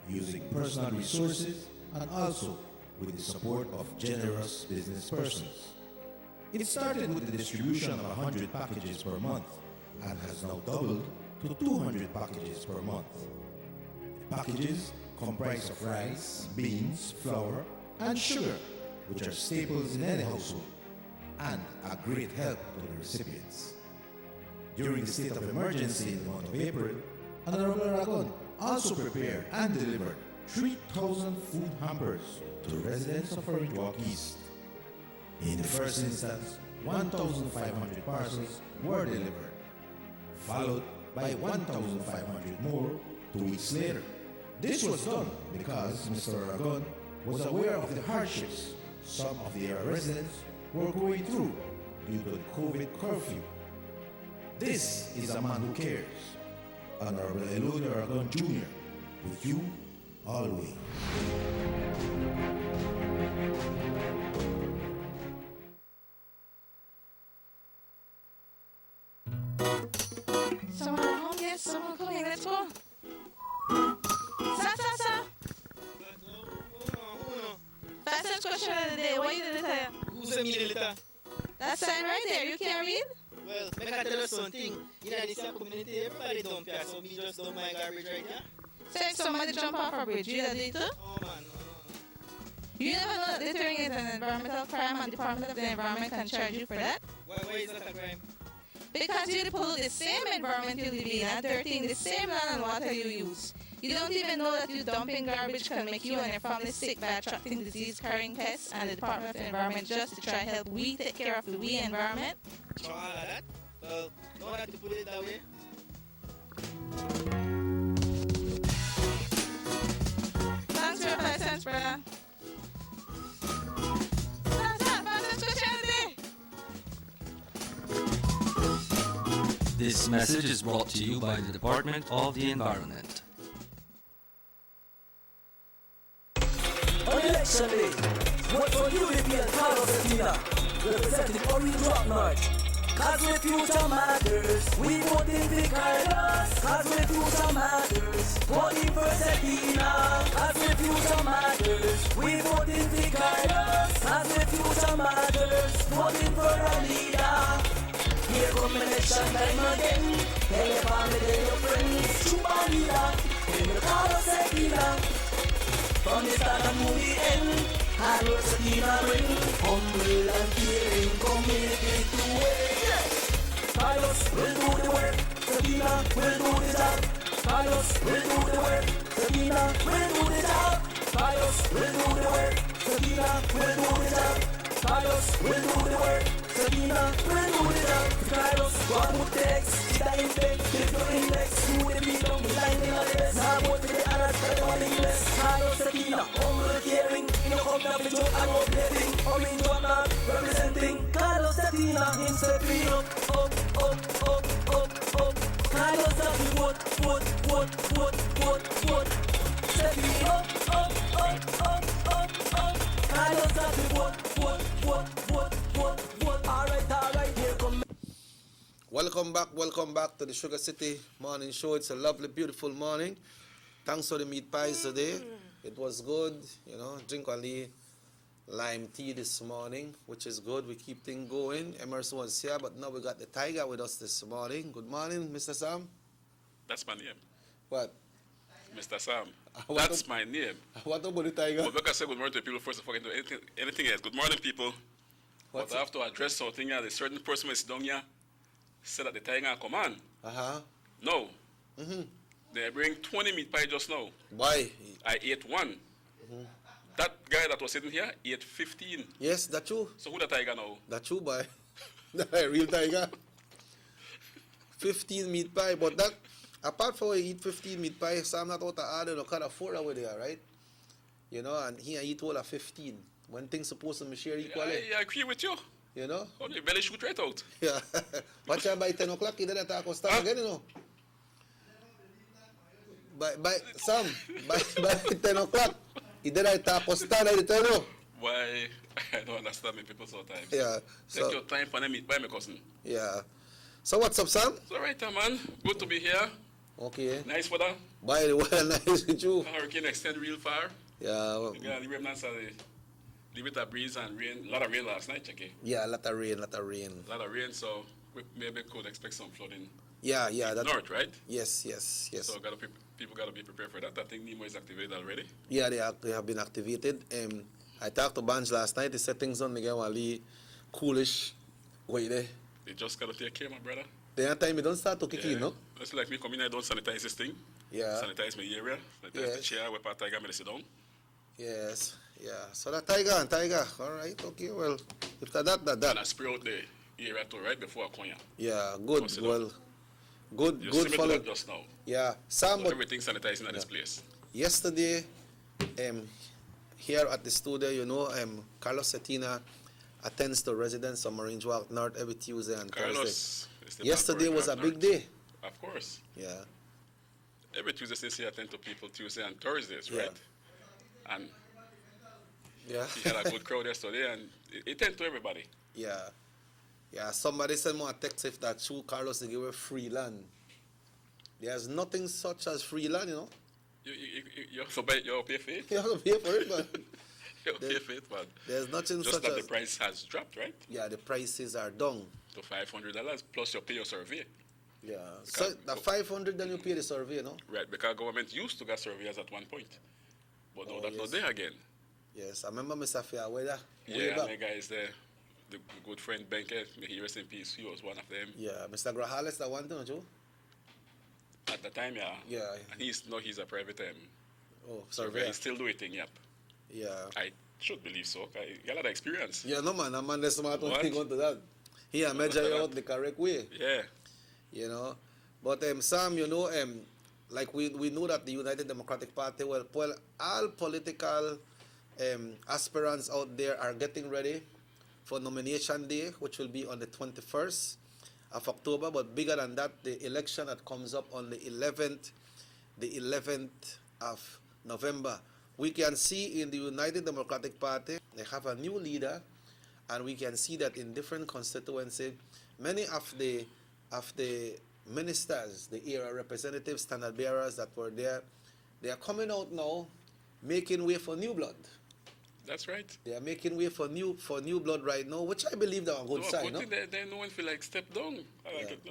B: using personal resources and also with the support of generous business persons. It started with the distribution of 100 packages per month and has now doubled to 200 packages per month. The packages comprise of rice, beans, flour, and sugar, which are staples in any household and a great help to the recipients. During the state of emergency in the month of April, Honorable Aragon also prepared and delivered 3,000 food hampers to residents of Orange Walk East. In the first instance, 1,500 parcels were delivered, followed by 1,500 more 2 weeks later. This was done because Mr. Aragon was aware of the hardships some of the area residents were going through due to the COVID curfew. This is a man who cares. Honorable Eloy Aragon Jr., with you always.
V: Someone at home? Yes, someone coming. Let's go. Sir. Fastest question of the day. What you did it?
W: Who's a milliliter?
V: That sign right there. You can't read?
W: Well, make I tell you something. In this community, everybody dump here, so me just dump my garbage right here.
V: So if somebody jump off a bridge, you do it too?
W: Oh man, no.
V: You never know that littering is an environmental crime and Department of the Environment can charge you for that?
W: Why is that a crime?
V: Because you pollute the same environment you live in and dirtying the same land and water you use. You don't even know that you dumping garbage can make you and your family sick by attracting disease-carrying pests, and the Department of the Environment just to try and help we take care of the we environment?
W: For all of that, well, don't have to put it that way.
V: Thanks for your 5 cents, brother. That's it, Francis Christianity.
H: This message is brought to you by the Department of the Environment.
L: On election day, vote for UDP and Carlos Atina, representing Orange Rock North. Cause with future matters, we voting for Carlos. Cause with future matters, voting for Atina. Cause with future matters, we voting for Carlos. Cause with future matters, voting for a leader. Here come election time again. Tell your family, tell your friends, Chupa leader. Tell your Carlos Atina. From the start and to the end, Carlos Atina bring humble and caring community to win. Yes! Carlos will do the work, Atina will do the job. Carlos will do the work, Atina will do the job. Carlos will do the work, Atina will do the job. Carlos will do the work, Atina will do the job. Carlos, one would text, the index, give your index, who will be down the line in the best. Now go to the others, but the one in less. Carlos Atina, humble caring, you know come down with joke and updating. Orange one man, representing Carlos Atina, himself be up. Carlos Atina, vote. Step me up. Carlos Atina, vote. Alright, here come.
A: Welcome back to the Sugar City Morning Show. It's a lovely, beautiful morning. Thanks for the meat pies today. It was good, you know. Drink only lime tea this morning, which is good. We keep things going. Emerson was here, but now we got the tiger with us this morning. Good morning, Mr. Sam.
I: That's my name.
A: What?
I: Mr. Sam. That's my name.
A: What about the tiger?
I: Well, like I said, good morning to people first before I can do anything else. Good morning, people. But I have to address something here. There's a certain person who is down here said that the tiger come on. No. They bring 20 meat pie just now.
A: Why?
I: I ate one. That guy that was sitting here ate 15.
A: Yes, that's true.
I: So who the tiger now?
A: That's true, boy. The real tiger. 15 meat pie, but that, apart from he eat 15 meat pie, Sam not out of order, no kind of 4 over there, right? You know, and he eat all of 15. When things supposed to be shared equally.
I: I agree with you.
A: You know?
I: Oh, your belly shoot right out.
A: Yeah. Watch out by 10 o'clock, he didn't talk stand again, you know. By 10 o'clock, he didn't talk stand, I tell you.
I: Why? I don't understand me people sometimes.
A: Yeah.
I: Take your time for them meat pie, my cousin.
A: Yeah. So what's up, Sam?
I: It's all right, man. Good to be here.
A: Okay.
I: Nice weather.
A: By the way, nice with you.
I: Hurricane extend real far.
A: Yeah.
I: The remnants are leave it a breeze and rain. A lot of rain last night, Jackie.
A: Yeah, a lot of rain.
I: A lot of rain, so we maybe could expect some flooding.
A: Yeah.
I: That's north, right?
A: Yes.
I: So people got to be prepared for that. I think Nemo is activated already.
A: Yeah, they have been activated. I talked to Banj last night. They said things on again while coolish way there.
I: They just got to take care, my brother.
A: The time you don't start to kick in, no?
I: It's like me coming, I don't sanitize this thing.
A: Yeah.
I: Sanitize my area. Sanitize the chair where part tiger may sit down.
A: Yes. Yeah. So that tiger. All right. Okay. Well, after that.
I: And I spray out the area too, right before I come here.
A: Yeah. Good. Well. Good.
I: You
A: Good.
I: Follow just now.
A: Yeah. Sam.
I: So everything sanitizing at this place.
A: Yesterday, here at the studio, you know, Carlos Atina attends to residents of Orange Walk North every Tuesday and Thursday. Yesterday was a big day.
I: Of course.
A: Yeah.
I: Every Tuesday since he attend to people Tuesday and Thursdays, right? And he had a good crowd yesterday, and he tend to everybody.
A: Yeah. Somebody sent me a text if that true Carlos to give away free land. There's nothing such as free land, you know.
I: You pay for it?
A: You have to pay for it, man.
I: You pay for it, man.
A: There's nothing
I: just
A: such
I: that
A: as...
I: the price has dropped, right?
A: Yeah, the prices are down.
I: To $500, plus you pay your survey.
A: Yeah. So the 500 then you pay the survey, no?
I: Right, because government used to get surveyors at one point. But now that's not there again.
A: Yes, I remember Mr. Fairweather.
I: Yeah, my guy is there. The good friend Benke, may he rest in peace, he was one of them.
A: Yeah, Mr. Grajales, that one, don't you?
I: At the time, yeah.
A: Yeah.
I: And he's a private
A: surveyor.
I: He still do it thing, yep.
A: Yeah.
I: I should believe so. I got a lot of experience.
A: Yeah, no man, a man that's smart
I: What?
A: when to that. He a measure you out the correct way.
I: Yeah.
A: You know. But Sam, you know, like we know that the United Democratic Party, well all political aspirants out there are getting ready for nomination day, which will be on the 21st of October. But bigger than that, the election that comes up on the 11th of November. We can see in the United Democratic Party, they have a new leader, and we can see that in different constituencies, many of the ministers, the era representatives, standard bearers that were there, they are coming out now, making way for new blood.
I: That's right.
A: They are making way for new blood right now, which I believe is a good sign. No?
I: They no one feel like step down.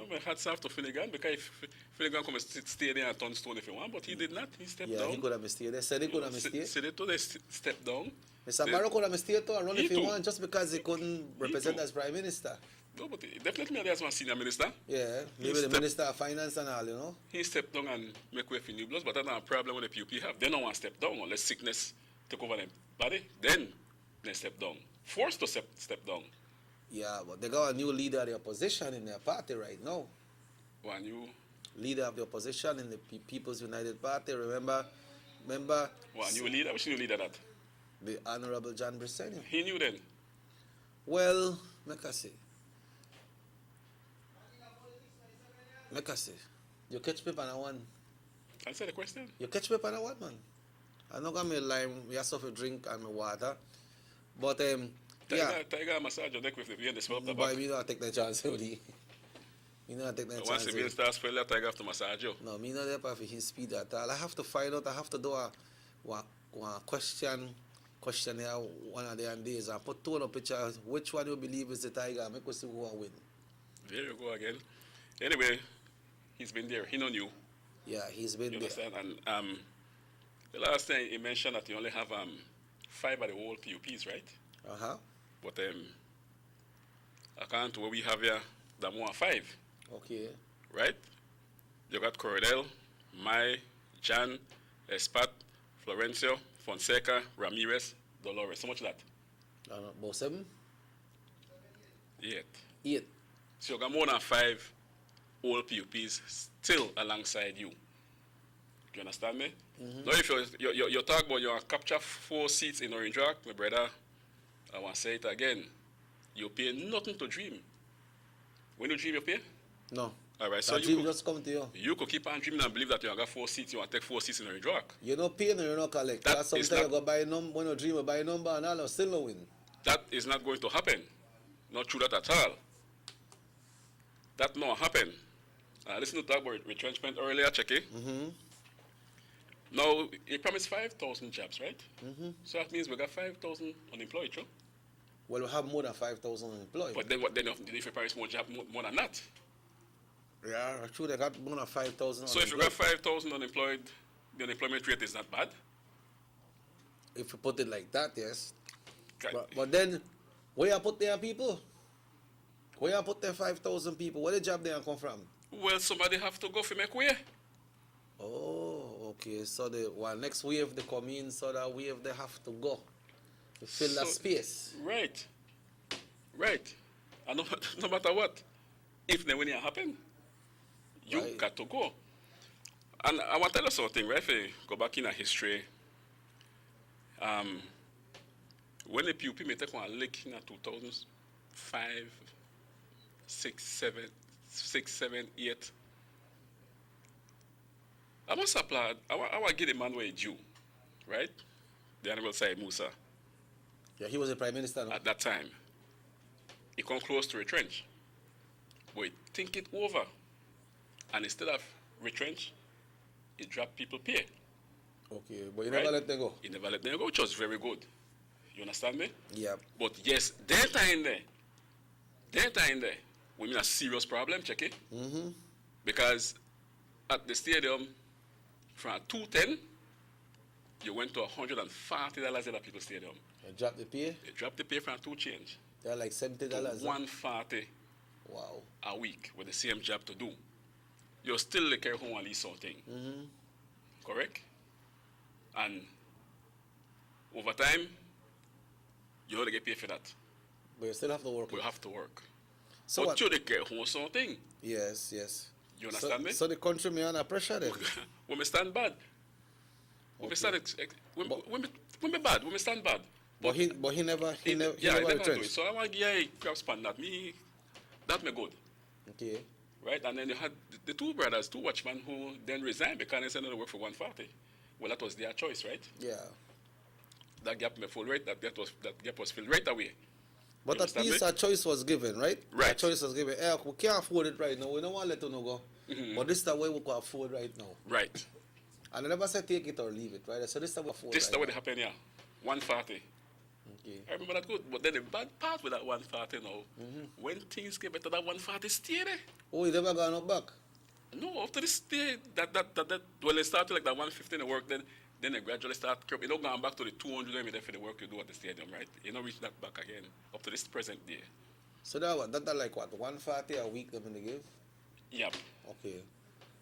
I: My hats off to Finnegan, because if Finnegan come stay there and turn stone if he want, but he did not. He stepped down.
A: Yeah, he could have stayed. They said he could have stayed.
I: Said it too, they stepped down.
A: Mr. Barrow could have stayed too and run if he want, just because he couldn't represent as Prime Minister.
I: No, but definitely there's one senior minister.
A: Yeah, maybe the Minister of Finance and all, you know.
I: He stepped down and make way for new bloods, but that's not a problem with the PUP have. They don't want to step down unless sickness take over their body. Then they step down. Forced to step down.
A: Yeah, but they got a new leader of the opposition in their party right now.
I: One new
A: leader of the opposition in the People's United Party. Remember?
I: One new leader? Which new leader that?
A: The Honorable John Briceño.
I: He knew then?
A: Well, make I say. You catch me on a one.
I: Answer the question.
A: You catch me on a one, man. I'm not gonna lime, we have to drink and my water. But
I: Tiger massage your neck with the beer and the smell of the back.
A: Boy, me not take the chance, really. Me not take the chance.
I: Once the beer starts failure, Tiger have to massage you.
A: No, me not there for his speed at all. I have to find out, I have to do a questionnaire one of the days and put two on a picture. Which one you believe is the Tiger? Make us see who will win.
I: There you go again. Anyway, he's been there. He know you.
A: Yeah, he's been there.
I: Understand? And the last time he mentioned that you only have 5 of the whole PUPs, right?
A: Uh-huh.
I: But according to what we have here, there are more 5.
A: Okay.
I: Right? You got Cordell, Mai, Jan, Espat, Florencio, Fonseca, Ramirez, Dolores. How much of that?
A: About 7?
I: 8. So you got more than 5 old PUPs still alongside you. Do you understand me?
A: Mm-hmm.
I: Now, if you talk about you capture 4 seats in Orange Rock, my brother, I want to say it again. You pay nothing to dream. When you dream, you pay?
A: No.
I: All right, so
A: dream just come to you.
I: You could keep on dreaming and believe that you got 4 seats, you want to take 4 seats in Orange Rock.
A: You don't pay no, you don't collect. That sometimes you go buy a number, when you dream, you buy a number and all, still no win.
I: That is not going to happen. Not true that at all. That not happen. Listen to talk about retrenchment earlier, check it.
A: Mm-hmm.
I: Now, he promised 5,000 jobs, right?
A: Mm-hmm.
I: So that means we got 5,000 unemployed, true?
A: Well, we have more than 5,000 unemployed.
I: But then what? Then if you promise more jobs, more than that?
A: Yeah, true. They got more than 5,000.
I: So if you got 5,000 unemployed, the unemployment rate is not bad.
A: If you put it like that, yes. But then, where you put their people? Where you put their 5,000 people? Where the job they come from?
I: Well, somebody have to go for make way.
A: Oh, okay. So the next wave they come in, so that wave they have to go to fill that space.
I: Right. And no matter what, if the winning happen, you got to go. And I want to tell you something, right? If you go back in our history, when the PUP may take one lick in 2005, 6, 7, 8, I must applaud. I want to give the man where he's due, right? The Honorable Said Musa.
A: Yeah, he was a prime minister. No?
I: At that time. He come close to retrench. But he think it over. And instead of retrench, he drop people pay.
A: Okay, but you never let them go.
I: He never let them go, which was very good. You understand me?
A: Yeah.
I: But yes, that time there, we mean a serious problem, check it.
A: Mm-hmm.
I: Because at the stadium, from 210, you went to $140 at the People Stadium.
A: You dropped the pay?
I: They dropped the pay from 2 change.
A: They're like $70.
I: $140
A: wow.
I: a week with the same job to do. you still the care home and lease something. Correct? And over time, you only get paid for that.
A: But you still have to work.
I: You have to work.
A: So
I: but
A: what?
I: you the care home something.
A: Yes, yes.
I: You understand me?
A: So the country may under pressure then.
I: When we stand bad. When we stand when we bad, when we stand bad.
A: But he never
I: never do
A: retrenched.
I: it. So I want to give you a grasp on that. That me good.
A: Okay.
I: Right? And then you had the two brothers, two watchmen who then resigned because they said they work for 140. Well, that was their choice, right?
A: Yeah.
I: That gap me full right. That gap was filled right away.
A: But at least a choice was given, right?
I: Right.
A: A choice was given. Hey, we can't afford it right now. We don't want to let you go. But this is the way we can afford right now.
I: Right.
A: And I never said take it or leave it, right? So this is the way we afford.
I: This is the way it happened, yeah. 140.
A: Okay.
I: I remember that good. But then the bad part with that 140 now, when things get better, that 140 stay there.
A: Oh, it never gone up back?
I: No, after this day, that when they started like that 150 in the work, then they gradually start creeping. You don't go back to the 200 every day for the work you do at the stadium, right? You don't reach that back again up to this present day.
A: So that like what, 140 a week they're going to give?
I: Yep.
A: Okay.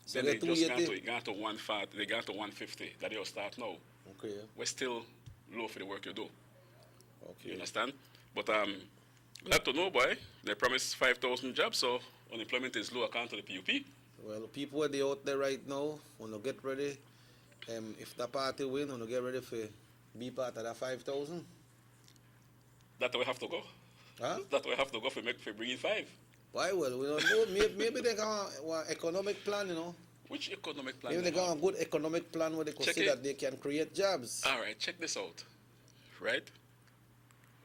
A: So
I: Then they just got to 140, they got to 150. That they'll start now.
A: Okay.
I: We're still low for the work you do.
A: Okay.
I: You understand? But glad to know, boy. They promised 5,000 jobs, so unemployment is low according to the PUP.
A: Well, people are out there right now, when they get ready, if the party win, when they get ready for be part of that 5,000.
I: That's where we have to go.
A: Huh?
I: That's where we have to go for bring in 5.
A: Why? Well, we don't know. Maybe they got an economic plan, you know.
I: Which economic plan?
A: Maybe they got a good economic plan where they could see that they can create jobs.
I: All right, check this out. Right?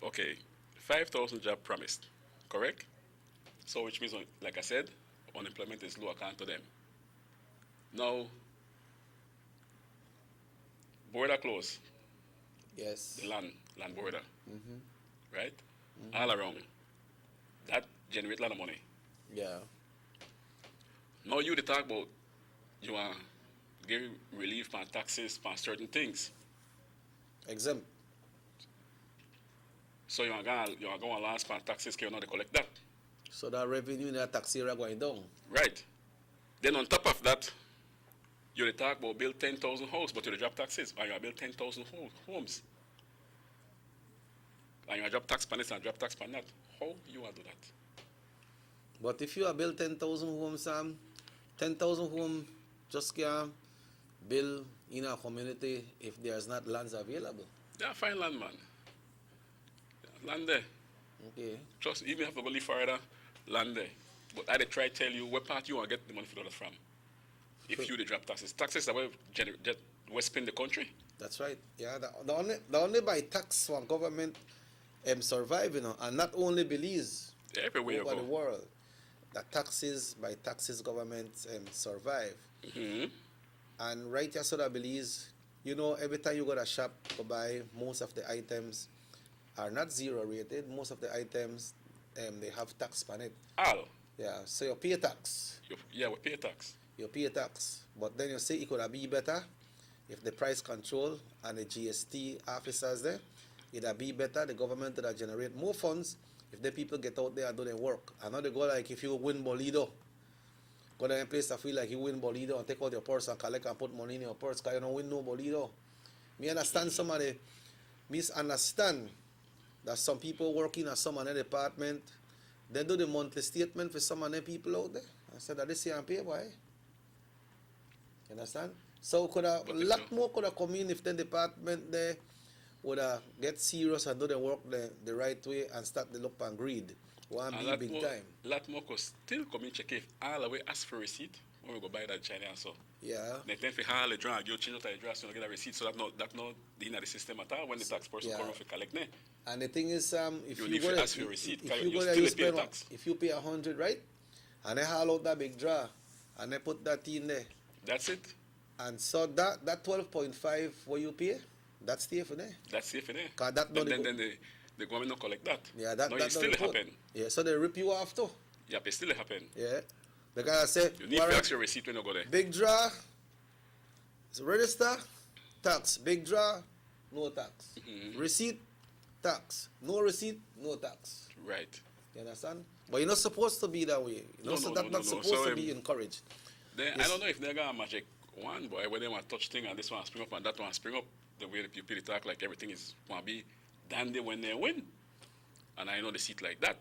I: Okay, 5,000 job promised, correct? So which means, like I said, unemployment is low account to them. Now, border close.
A: Yes.
I: The land border. Right? All around. That generate a lot of money.
A: Yeah.
I: Now you talk about you want to give relief on taxes on certain things.
A: Exempt.
I: So you are going to go on last on taxes, can you not collect that?
A: So that revenue in that tax area going down.
I: Right. Then on top of that, you talk about build 10,000 houses, but you drop taxes, and you build 10,000 homes. And you drop tax on this and drop tax on that. How you want to do that?
A: But if you build 10,000 homes, 10,000 homes just can't build in a community if there's not lands available.
I: Yeah, find land, man. Land there.
A: Okay.
I: Just even if you have to go live further, land there. But I try to tell you what part you want to get the money for that from. If you drop taxes. Taxes are what spend the country.
A: That's right. Yeah, the only by tax one government survive, you know, and not only Belize,
I: everywhere
A: over
I: you go.
A: the world. The taxes by taxes government survive. And right here, so that Belize, you know, every time you go to a shop to buy, most of the items are not zero rated. Most of the items, they have tax on it.
I: All.
A: Yeah, so you pay tax.
I: Yeah, we pay tax.
A: You pay tax. But then you say it could have be better if the price control and the GST officers there, it'd be better. The government would generate more funds if the people get out there and do their work. And not they go like if you win Bolido. Go to a place that feel like you win Bolido and take out your purse and collect and put money in your purse because you don't win no Bolido. Me understand some of the misunderstand that some people working at some other department, they do the monthly statement for some of the people out there. I said that this year and pay, boy. You understand? So could a lot more could have come in if the department there would get serious and do the work the right way and start the look and greed. One be big time.
I: Lot more could still come in check if all the way ask for receipt when we go buy that China and so.
A: Yeah.
I: They tend to all the drug, you change out the address, you get a receipt, so that not in the system at all when the tax person come to collect ne.
A: And the thing is, if
I: you
A: you go
I: ask for your receipt,
A: if you pay 100, right? And they haul out that big jar and they put that in there.
I: That's it.
A: And so that 12.5 what you pay, that's safe for there.
I: That's safe for there.
A: Then
I: the government don't collect that.
A: Yeah, that
I: still happen.
A: Yeah, so they rip you off too.
I: Yeah, it still happen.
A: Yeah. Because I say
I: you need to ask your receipt when you go there.
A: Big draw, register, tax. Big draw, no tax. Receipt, tax. No receipt, no tax.
I: Right.
A: You understand? But you're not supposed to be that way. That's not supposed to be encouraged.
I: Then, I don't know if they're got a magic one, boy, where they want to touch thing and this one spring up and that one spring up. The way the people talk like everything is want to be dandy when they win. And I know they see it like that.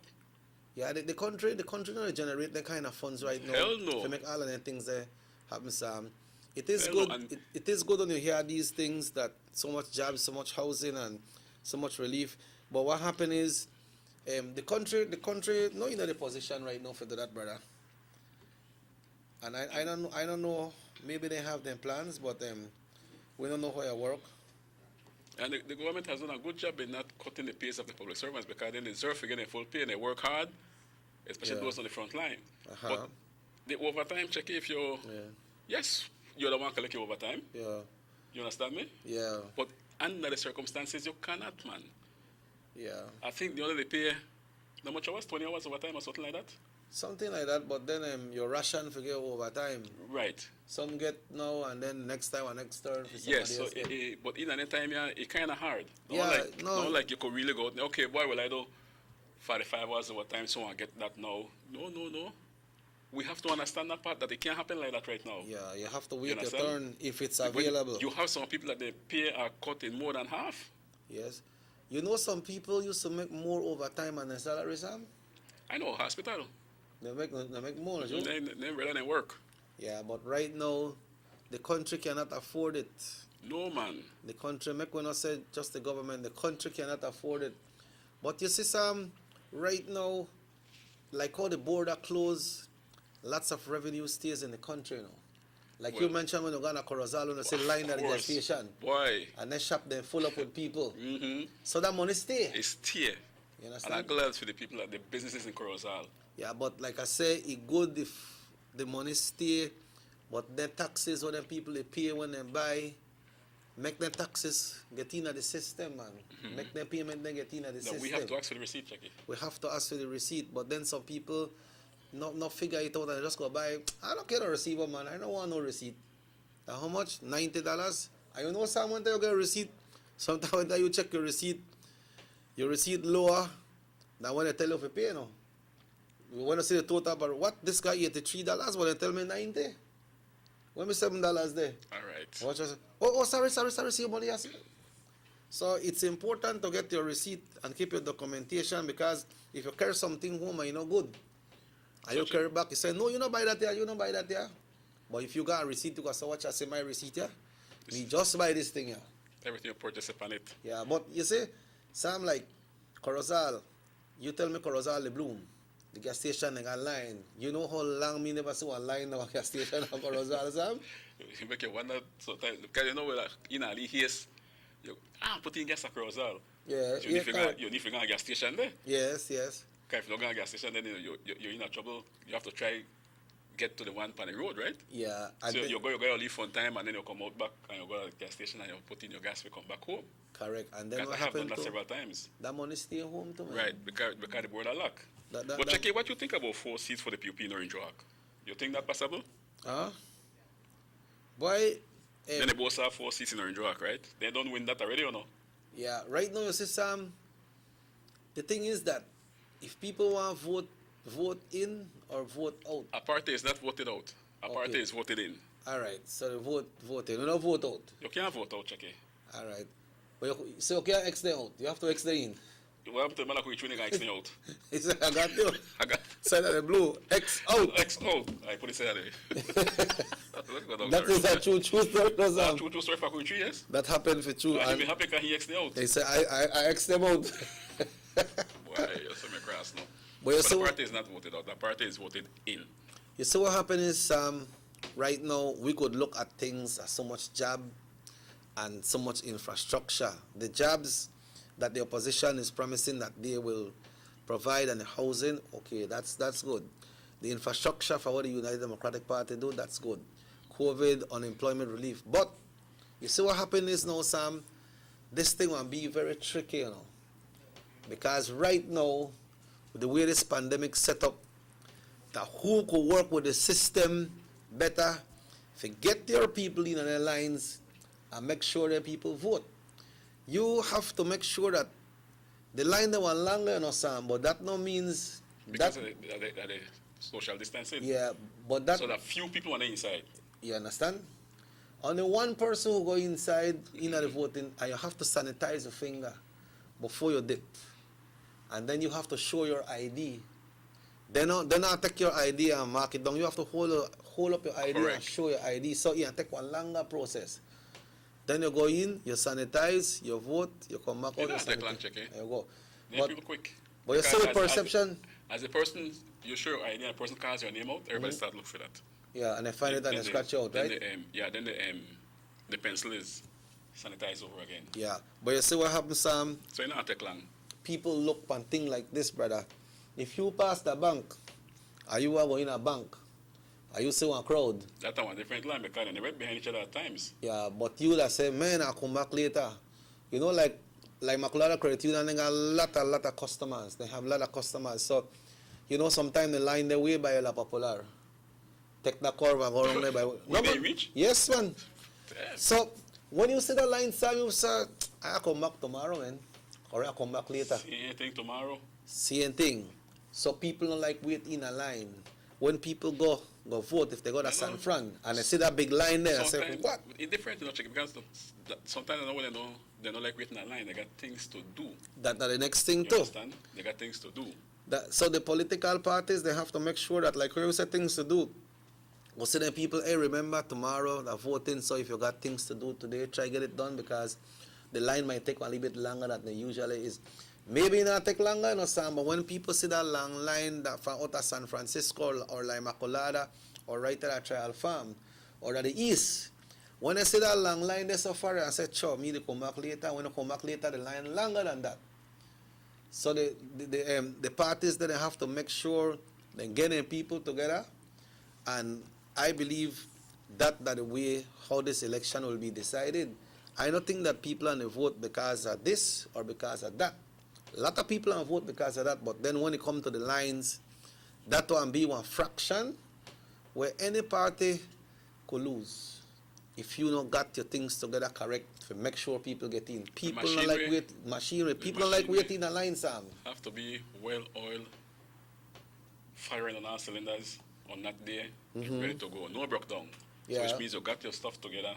A: Yeah, the country don't generate that kind of funds right now.
I: Hell no.
A: To make all of the things there happen, Sam. It is
I: Hell
A: good.
I: no, and
A: It is good when you hear these things that so much jobs, so much housing, and so much relief. But what happened is, the country, no, you know the position right now for do that, brother. And I don't know. Maybe they have them plans, but we don't know how it work.
I: And the government has done a good job in not cutting the pays of the public servants because they deserve to get their full pay and they work hard, especially those on the front line. But the overtime, check if you're, yes, you're the one collect your overtime.
A: Yeah.
I: You understand me?
A: Yeah.
I: But under the circumstances, you cannot, man.
A: Yeah.
I: I think the only they pay, how much hours? 20 hours overtime or something like that?
A: Something like that, but then your ration for get overtime.
I: Right.
A: Some get now and then next time or next turn.
I: Yes, so but in any time, yeah, it's kind of hard. Not like you could really go, okay, boy, will I do 45 hours overtime, so I get that now. No. We have to understand that part, that it can't happen like that right now.
A: Yeah, you have to wait your turn if it's available.
I: You have some people that they pay are cut in more than half.
A: Yes. You know some people used to make more overtime on their salary, Sam?
I: I know, hospital.
A: They make more,
I: They rather than work.
A: Yeah, but right now, the country cannot afford it.
I: No, man.
A: The country, make when I say just the government, the country cannot afford it. But you see, Sam, right now, like how the border closed, lots of revenue stays in the country, you know. Like you mentioned when you go to Corozal, and you see line at the gas station.
I: Boy.
A: And the shop then full up with people.
I: Mm-hmm.
A: So that money stay.
I: It stay.
A: You understand?
I: And I'm glad for the people at the businesses in Corozal.
A: Yeah, but like I say, it good if the money stay, but the taxes what the people they pay when they buy, make the taxes get in the system, man. Mm-hmm. Make the payment then get in the system.
I: We have to ask for the receipt, Jackie.
A: We have to ask for the receipt, but then some people not figure it out and just go buy. I don't care the receiver, man. I don't want no receipt. And how much? $90. I know someone that you get a receipt. Sometimes when you check your receipt lower than when they tell you to pay, no. We want to see the total, but what? This guy $83, but they tell me 90. When me $7 there.
I: All right.
A: Watch us. Oh, sorry, see your money. So it's important to get your receipt and keep your documentation, because if you carry something home and you know good, and you carry back, you say, no, you don't buy that here, But if you got a receipt, you can say, watch, I say my receipt here. Me just buy this thing here.
I: Everything you purchase upon it.
A: Yeah, but you see, Sam, like Corozal, you tell me Corozal the Bloom. The gas station they got line. You know how long me never saw a line of a gas station on Corozal, Sam?
I: You make you wonder sometimes, because you know where in Ali Hayes, you put in gas at Corozal.
A: Yeah.
I: You need to go a gas station there.
A: Yes.
I: Because if you don't go a gas station, then you're in a trouble. You have to try get to the one on the road, right?
A: Yeah.
I: So you go leave on time and then you come out back and you go to the gas station and you put in your gas, we come back home.
A: Correct. And then
I: I have done that several times.
A: That money stay home too, man.
I: Right, because the board are locked. But Jackie, what you think about 4 seats for the PUP in Orange Walk? You think that possible?
A: Boy.
I: Then they both have 4 seats in Orange Walk, right? They don't win that already or no?
A: Yeah, right now, you see, Sam, the thing is that if people want to vote in or vote out.
I: A party is not voted out. A party is voted in.
A: All right, so the vote in. You don't vote out.
I: You can't vote out, Jackie.
A: All right. But so you can't X them out. You have to X them in.
I: What happened to the man who can X them out?
A: He said, I got you. Side of the blue. X out.
I: X out. I put it there.
A: That is a true story.
I: True story for Kuichi, yes?
A: That happened for true.
I: And he happy because he X them out.
A: They say, I X them out.
I: Boy, you're so cross now.
A: But
I: the party is not voted out. The party is voted in.
A: You see what happened is, right now, we could look at things as so much job and so much infrastructure. The jobs that the opposition is promising that they will provide and the housing, okay, that's good. The infrastructure for what the United Democratic Party do, that's good. COVID, unemployment relief. But you see what happened is now, Sam, this thing will be very tricky, you know. Because right now, with the way this pandemic set up, that who could work with the system better, if you get your people in on their lines and make sure that people vote. You have to make sure that the line they want longer, you know, Sam, but that no means
I: because
A: that
I: of the social distancing.
A: Yeah, but that...
I: So that few people on the inside.
A: You understand? Only one person who go inside in the voting, and you have to sanitize your finger before you dip. And then you have to show your ID. Then not take your ID and mark it down. You have to hold up your ID and show your ID. So it take one longer process. Then you go in, you sanitize, you vote, you come back out.
I: Take long check, eh?
A: You go.
I: But people quick.
A: But you see the perception.
I: As a person, you show your ID and a person calls your name out, everybody start look for that.
A: Yeah, and they find it and they scratch you out, right?
I: Then the pencil is sanitized over again.
A: Yeah, but you see what happens, Sam?
I: So it not take long.
A: People look on things like this, brother. If you pass the bank, are you going in a bank? Are you see one crowd?
I: That's one different line because they wait behind each other at times.
A: Yeah, but you that say, man, I'll come back later. You know, like Maculata Credit Union, they got a lot of customers. They have a lot of customers. So, you know, sometimes the line they way by La Popular. Take the curve and go around there by...
I: Will they reach?
A: Yes, man.
I: Damn.
A: So, when you see the line, Sam, you say, I'll come back tomorrow, man. Or I'll come back later.
I: Same thing tomorrow.
A: Same thing. So people don't like wait in a line. When people go vote, if they go to San Fran and they see that big line there, I say, what?
I: It's different, you know, because sometimes they don't like waiting in a line. They got things to do.
A: That's the next thing
I: you
A: too.
I: Understand? They got things to do.
A: So the political parties, they have to make sure that, like, when you say things to do, go see the people, hey, remember tomorrow the voting, so if you got things to do today, try get it done, because the line might take a little bit longer than it usually is. Maybe not take longer, you know, Sam, but when people see that long line that from out of San Francisco or like Macolada or right at a Trial Farm or at the east, when they see that long line, they suffer and say, sure, me to come back later. When I come back later, the line longer than that. So the parties that they have to make sure they're getting people together, and I believe that the way how this election will be decided. I don't think that people are going to vote because of this or because of that. A lot of people are vote because of that, but then when it comes to the lines, that will be one fraction where any party could lose. If you don't got your things together correct to make sure people get in. People don't like machinery. People don't like waiting in a line, Sam.
I: Have to be well oiled, firing on all cylinders on that day, ready to go. No broke down.
A: Yeah.
I: So which means you got your stuff together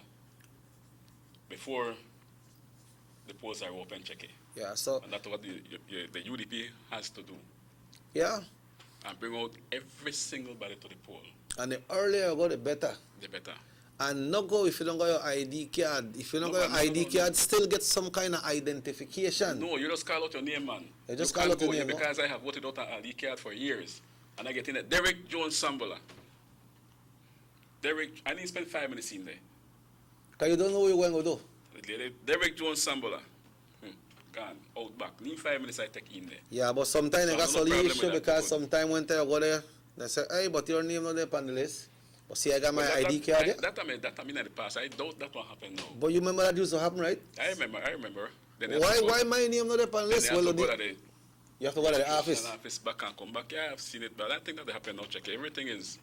I: before the polls are open, check it.
A: Yeah, so...
I: And that's what the UDP has to do.
A: Yeah.
I: And bring out every single body to the poll.
A: And the earlier you go, the better.
I: The better.
A: And not go if you don't got your ID card. If you don't got your ID card, still get some kind of identification.
I: No, you just call out your name, man.
A: You just call out your name.
I: Because I have voted out an ID card for years. And I get in there. Derek Jones Sambola. I didn't spend 5 minutes in there.
A: Because you don't know what you're going to do.
I: Derek Jones Sambola. Gone, out back. Need 5 minutes I take in there.
A: Yeah, but sometimes they got some issue because sometimes when they go there, they say, hey, but your name not there on the list. But see, I got my ID card there.
I: That I mean in the past. I doubt that will happen now.
A: But you remember that used to happen, right?
I: I remember.
A: Why my name not there on the list?
I: Well,
A: you have to go to the office.
I: Back and come back. Yeah, I've seen it, but I think that they happen now. Check it. Everything is...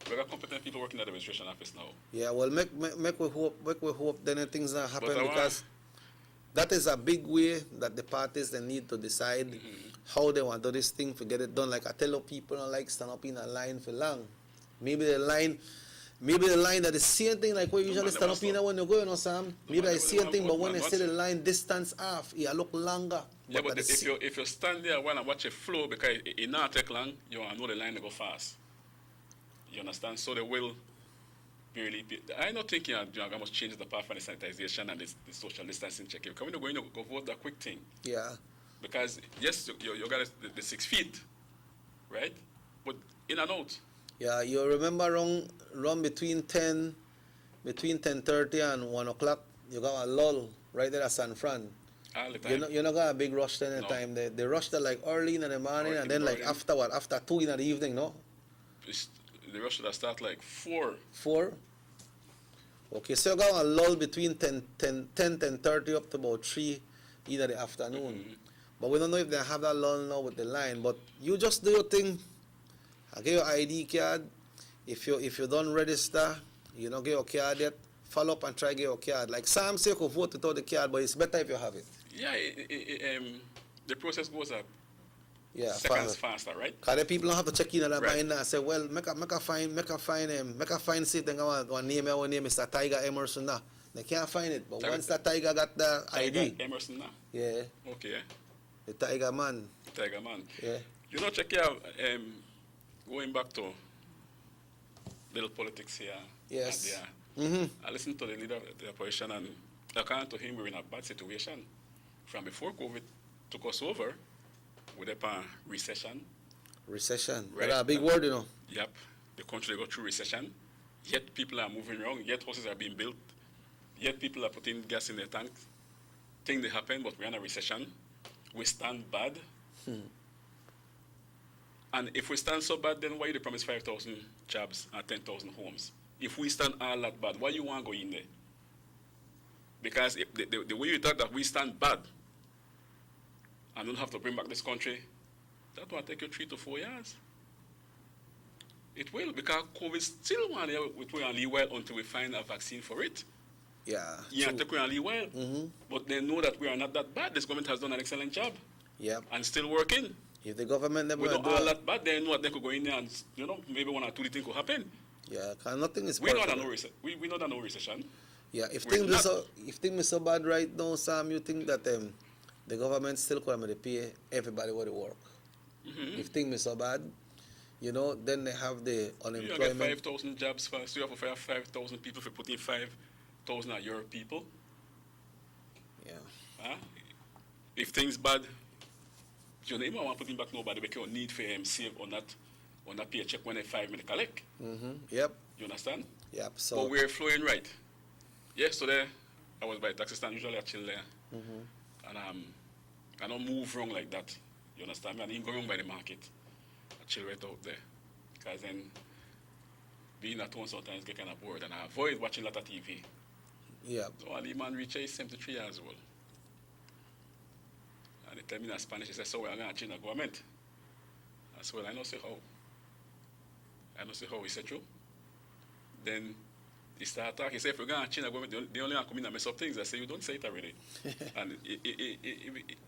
I: We got competent people working at the registration office now.
A: Yeah, well, make we hope then things not happen, because that is a big way that the parties they need to decide how they want to do this thing to get it done. Like I tell people, don't like stand up in a line for long. Maybe the line that the same thing like we usually stand up in when you go, you know, Sam. Maybe the same thing, but when they see the line distance off, it look longer.
I: Yeah, but if you stand there and watch it flow, because it not take long, you know the line to go fast. You understand? So they will really be... I'm not thinking I must change the path for the sanitization and the social distancing check. Because we're not going to go vote that quick thing.
A: Yeah.
I: Because, yes, you got the 6 feet, right? But in and out.
A: Yeah, you remember run between 10:30 and 1 o'clock, you got a lull right there at San Fran.
I: All the time.
A: You not got a big rush then at the time. They rush there like early in the morning and then like after 2 in the evening, no?
I: The rush should start like 4.
A: 4? Okay, so you got a lull between 10:30 up to about 3 in the afternoon. But we don't know if they have that lull now with the line. But you just do your thing. I get your ID card. If you don't register, you don't get your card yet, follow up and try to get your card. Like Sam said, you could vote without the card, but it's better if you have it.
I: Yeah, the process goes up
A: Yeah,
I: seconds faster, right?
A: Because the people don't have to check in and
I: Right.
A: mind and say, well, make a find see then go name Mr. Tiger Emerson now. They can't find it, but once the Tiger got the ID.
I: Tiger Emerson now.
A: Yeah.
I: Okay.
A: The Tiger man.
I: Tiger man.
A: Yeah.
I: You know, check here, going back to little politics here.
A: Yes.
I: And there. I listened to the leader of the opposition, and according to him, we're in a bad situation. From before COVID took us over, we're up a recession.
A: Recession.
I: Right.
A: That's a big word, you know.
I: Yep. The country got through recession. Yet people are moving around. Yet houses are being built. Yet people are putting gas in their tanks. Things they happen, but we're in a recession. We stand bad. And if we stand so bad, then why you promise 5,000 jobs and 10,000 homes? If we stand all that bad, why you want to go in there? Because if the way you talk that we stand bad and don't have to bring back this country, that will take you 3 to 4 years. It will, because COVID still won't leave well until we find a vaccine for it.
A: Yeah.
I: Yeah, take really well. But they know that we are not that bad. This government has done an excellent job.
A: Yeah.
I: And still working.
A: If the government never
I: we don't
A: do
I: all
A: it-
I: that bad, they know that they could go in there and, maybe 1 or 2 things could happen.
A: Yeah, because nothing is
I: We know
A: perfect.
I: that we know that no recession.
A: Yeah, if
I: We're
A: things are
I: not-
A: so bad right now, Sam, you think that the government still come to pay everybody what they work. If things are so bad, then they have the
I: You get
A: unemployment.
I: 5,000 jobs for, so you have to fire 5,000 people for putting 5,000 a year people.
A: Yeah.
I: Huh? If things bad, you don't even want to put back nobody because you need for him save on that paycheck when they 5 minutes collect.
A: Yep.
I: You understand?
A: Yep. So.
I: But we're flowing right. Yesterday, I was by the taxi stand. Usually I chill there. And I don't move wrong like that. You understand me? I didn't go wrong by the market. I chill right out there. Because then, being at home sometimes get kind of bored. And I avoid watching a lot of TV.
A: Yeah.
I: So the man reached 73 years old. And they tell me in Spanish, he said, so we're going to change the government. I said, well, I don't see how. I don't see how. He said, true. Then he started talking. He said, if we're going to change the government, they only want to come in and mess up things. I said, you don't say it already. And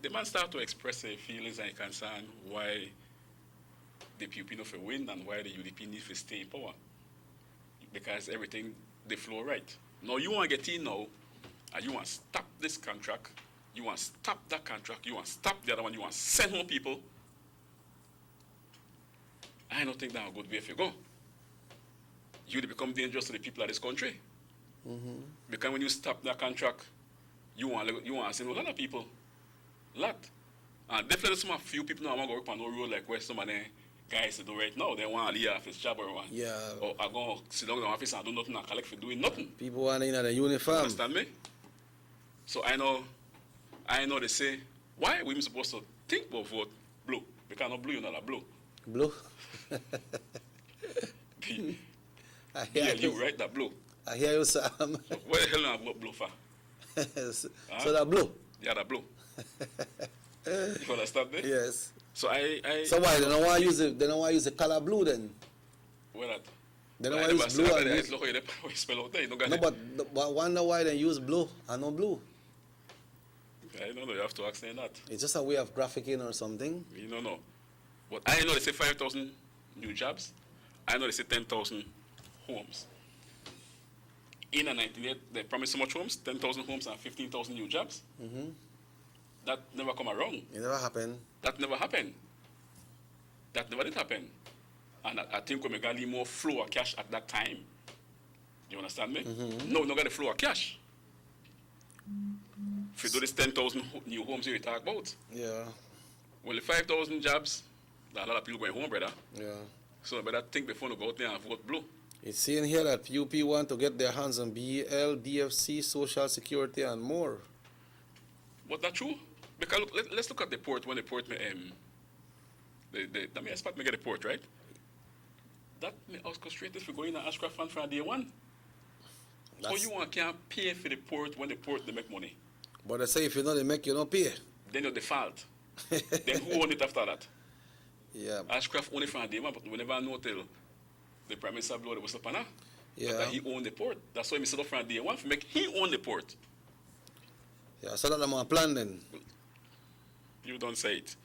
I: the man started to express his feelings and concern why the PUP not for win and why the UDP need to stay in power. Because everything, they flow right. Now you want to get in now, and you want to stop this contract, you want to stop that contract, you want to stop the other one, you want to send home people. I don't think that's a good way if you go. You become dangerous to the people of this country. Because when you stop that contract, you want to send a lot of people. Lot. And definitely some few people now want to work on no road like where some of the guys do right now. They want to leave off his job or one.
A: Yeah.
I: Or I go sit down in the office and do nothing and collect for doing nothing.
A: People want in a uniform.
I: Understand me? So I know they say, why are we supposed to think about vote blue? Because not blue, you're not a blue.
A: Blue?
I: Yeah, you right, that blue.
A: I hear you, Sam.
I: So where the hell not vote blue for?
A: So that blue?
I: Yeah, that blue. You understand me?
A: Yes.
I: So I
A: So why they don't want to use it? They don't want to use the color blue then?
I: Where that?
A: They don't want to use blue. And use,
I: look how you spell out there. You don't got
A: no,
I: it.
A: but I wonder why they use blue and not blue.
I: I don't know. You have to ask them that.
A: It's just a way of graphicing or something.
I: You don't know. But I know they say 5,000 new jobs. I know they say 10,000 homes. In 1998, they promised so much homes, 10,000 homes and 15,000 new jobs. That never come around.
A: It never happened.
I: That never happened. That never did happen. And I think we got more flow of cash at that time. You understand me? No, we not got the flow of cash. If you do this 10,000 new homes you talk about.
A: Yeah.
I: Well, the 5,000 jobs, there are a lot of people going home, brother.
A: Yeah.
I: So I better think before you go out there and vote blue.
A: It's saying here that PUP want to get their hands on BEL, DFC, Social Security, and more.
I: But that's true. Because look, let's look at the port when the port that may expect me get a port, right? That may orchestrated for going to Ashcraft Fund from day one. So you can't pay for the port when the port they make money.
A: But they say if you know they make, you don't pay.
I: Then you default. Then who own it after that?
A: Yeah.
I: Ashcraft own it from day one, but we never know till the Prime Minister blow the whistle upon her.
A: Yeah.
I: That he owned the port. That's why he set up from day one to make he own the port.
A: Yeah, so that's my plan then.
I: You don't say it.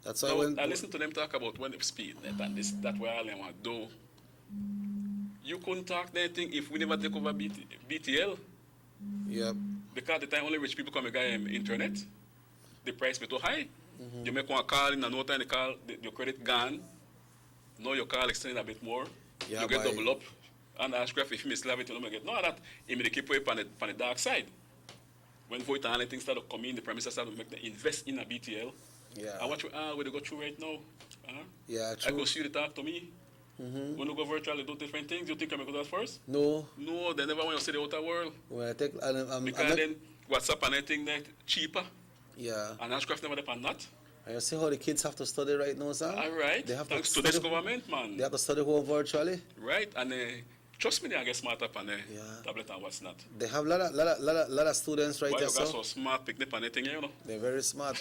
A: That's why
I: I listen to them talk about when they speed and this, that where all they want to do. You couldn't talk anything if we never take over BTL.
A: Yep.
I: Because the time only rich people come and get internet, the price be too high. You make one call in no time, your credit gone. Now your call extended a bit more.
A: Yeah,
I: you get double up. And Ashcraft, if you miss it, you don't get no that. It may keep away on the dark side. When vote and anything start to come in, the premises start to make them invest in a BTL.
A: Yeah.
I: I watch where they go through right now.
A: Yeah,
I: I
A: true.
I: go see the talk to me. When you go virtual, they do different things. You think I'm going to do that first?
A: No.
I: No, they never want to see the outer world.
A: When I take,
I: because then WhatsApp and anything that cheaper.
A: Yeah.
I: And Ashcraft never depend on that.
A: And you see how the kids have to study right now, sir?
I: All right.
A: They have
I: Thanks
A: to
I: to this government, man.
A: They have to study home virtually.
I: Right. And trust me, they get smart up on tablet and what's not.
A: They have lot of students right
I: there.
A: there,
I: Why you so smart, pick up on anything, you know?
A: They're very smart.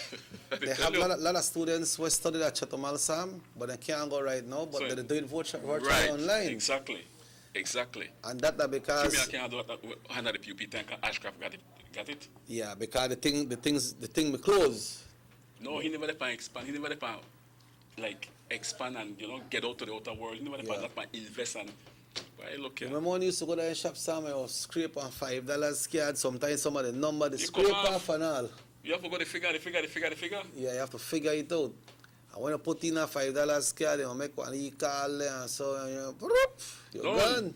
A: They have lot of students who studied at Chatham Sam, but they can't go right now, but they're doing virtually online.
I: Exactly. Exactly.
A: And that because...
I: I can't do that under the PUP tank, Ashcraft got it?
A: Yeah, because the thing be closed.
I: No, he never depend expand. He never depend like expand and get out to the outer world. He never depend that man invest and look here.
A: Remember when you used to go down in shop somewhere or scrape on $5 card, sometimes some of the number they scrape off and all.
I: You have to go the figure.
A: Yeah, you have to figure it out. And when you put in a $5 card, you make one e-call and so you're gone.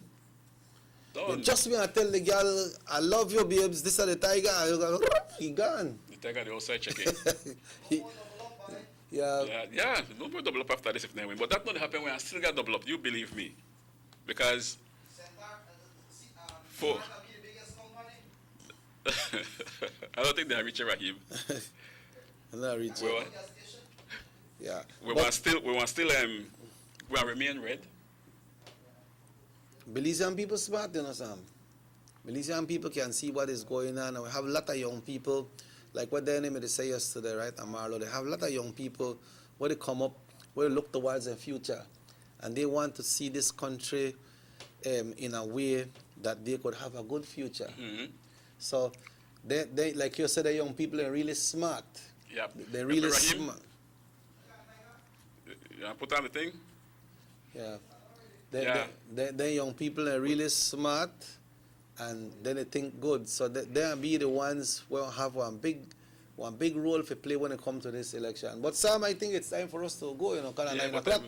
A: You just me and tell the girl, I love you babes, this is the tiger, and you go, he gone.
I: Tiger the outside checking.
A: Yeah.
I: No more double up after this if they win. But that not happen when I still got double up. You believe me, because for I don't think they are reaching Rahim.
A: Not reaching. Yeah.
I: We want still remain red.
A: Belizean people smart, you know, Sam. Belizean people can see what is going on. And we have a lot of young people. Like what the enemy they say yesterday, right, Amarlo, they have a lot of young people where they come up, where they look towards the future. And they want to see this country in a way that they could have a good future. So, they like you said, the young people are really smart.
I: Yeah.
A: They're really smart.
I: You put on the thing?
A: Yeah. The young people are really smart. And then they think good. So they'll be the ones who will have one big role to play when it comes to this election. But Sam, I think it's time for us to go, kind of 9 o'clock.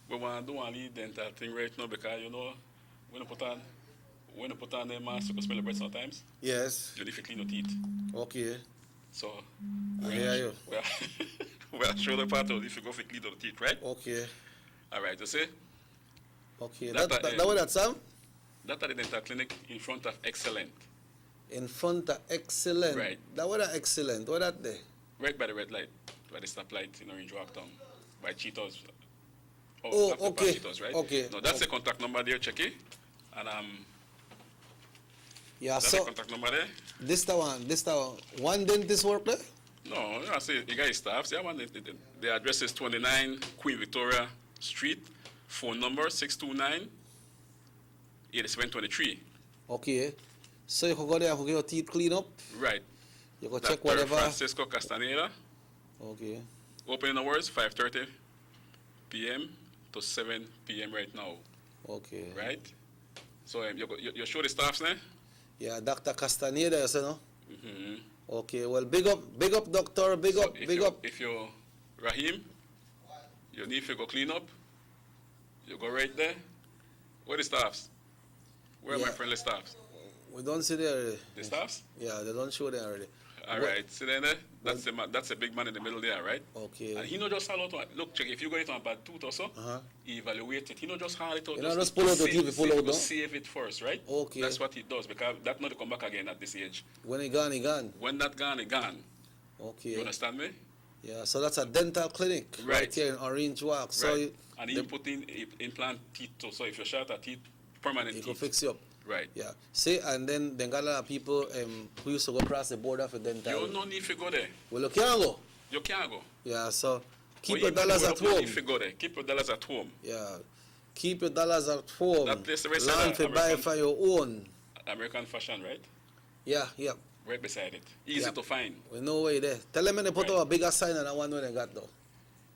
I: We want to do one lead dental thing right now because, when you put on the mask, you can smell the breath sometimes.
A: Yes.
I: You need to clean your teeth.
A: Okay.
I: So,
A: I hear you.
I: We're sure the part of if you go for clean your teeth, right?
A: Okay.
I: All right, you see?
A: Okay. That what that, Sam?
I: That at the dental clinic in front of Excellent.
A: In front of Excellent?
I: Right.
A: That what Excellent? What that there?
I: Right by the red light, by the stoplight in Orange Walk Town, by Cheetos.
A: Okay.
I: Cheetos, right?
A: Okay.
I: No, that's the contact number there, check it. And
A: yeah,
I: that's
A: so
I: the contact number there.
A: This the one. One dentist work there?
I: No, I say you guys staff. Yeah, the address is 29 Queen Victoria Street. Phone number 629-8723.
A: Okay. So you can go there and get your teeth clean up?
I: Right.
A: You can check whatever.
I: Francisco Castaneda.
A: Okay.
I: Opening hours 5:30 p.m. to 7 p.m. right now.
A: Okay.
I: Right? So you show the staffs now?
A: Yeah, Dr. Castaneda, you say, no?
I: Mm-hmm.
A: Okay, well, big up, doctor, big up.
I: If you're Rahim, you need to go clean up. You go right there. Where the staffs? Where are my friendly staffs?
A: We don't see there already.
I: The staffs?
A: Yeah, they don't show there already.
I: All right, see there? That's a big man in the middle there, right?
A: Okay.
I: And he not just haul out, look, check, if you go into a bad tooth or so, he evaluate it. He not just haul it out.
A: You not just pull out the teeth, pull out, no?
I: Save it first, right?
A: Okay.
I: That's what he does, because that not come back again at this age.
A: When he gone, he gone.
I: When that gone, he gone.
A: Okay.
I: You understand me?
A: Yeah, so that's a dental clinic right here in Orange Walk.
I: Right.
A: So
I: and he put in implant teeth too, so if you short a teeth, permanent
A: he
I: teeth.
A: can fix you up.
I: Right.
A: Yeah. See, and then got a lot of people who used to go across the border for dental.
I: You no need to go there.
A: Well, you can't go.
I: You can't go.
A: Yeah, so keep your dollars at home.
I: If you go there, keep your dollars at home.
A: Yeah. Keep your dollars at home.
I: That place the rest
A: Learn to buy for your own.
I: American fashion, right?
A: Yeah.
I: right beside it. Easy to find.
A: We know where there. Tell them when they put up a bigger sign than that one when they got though.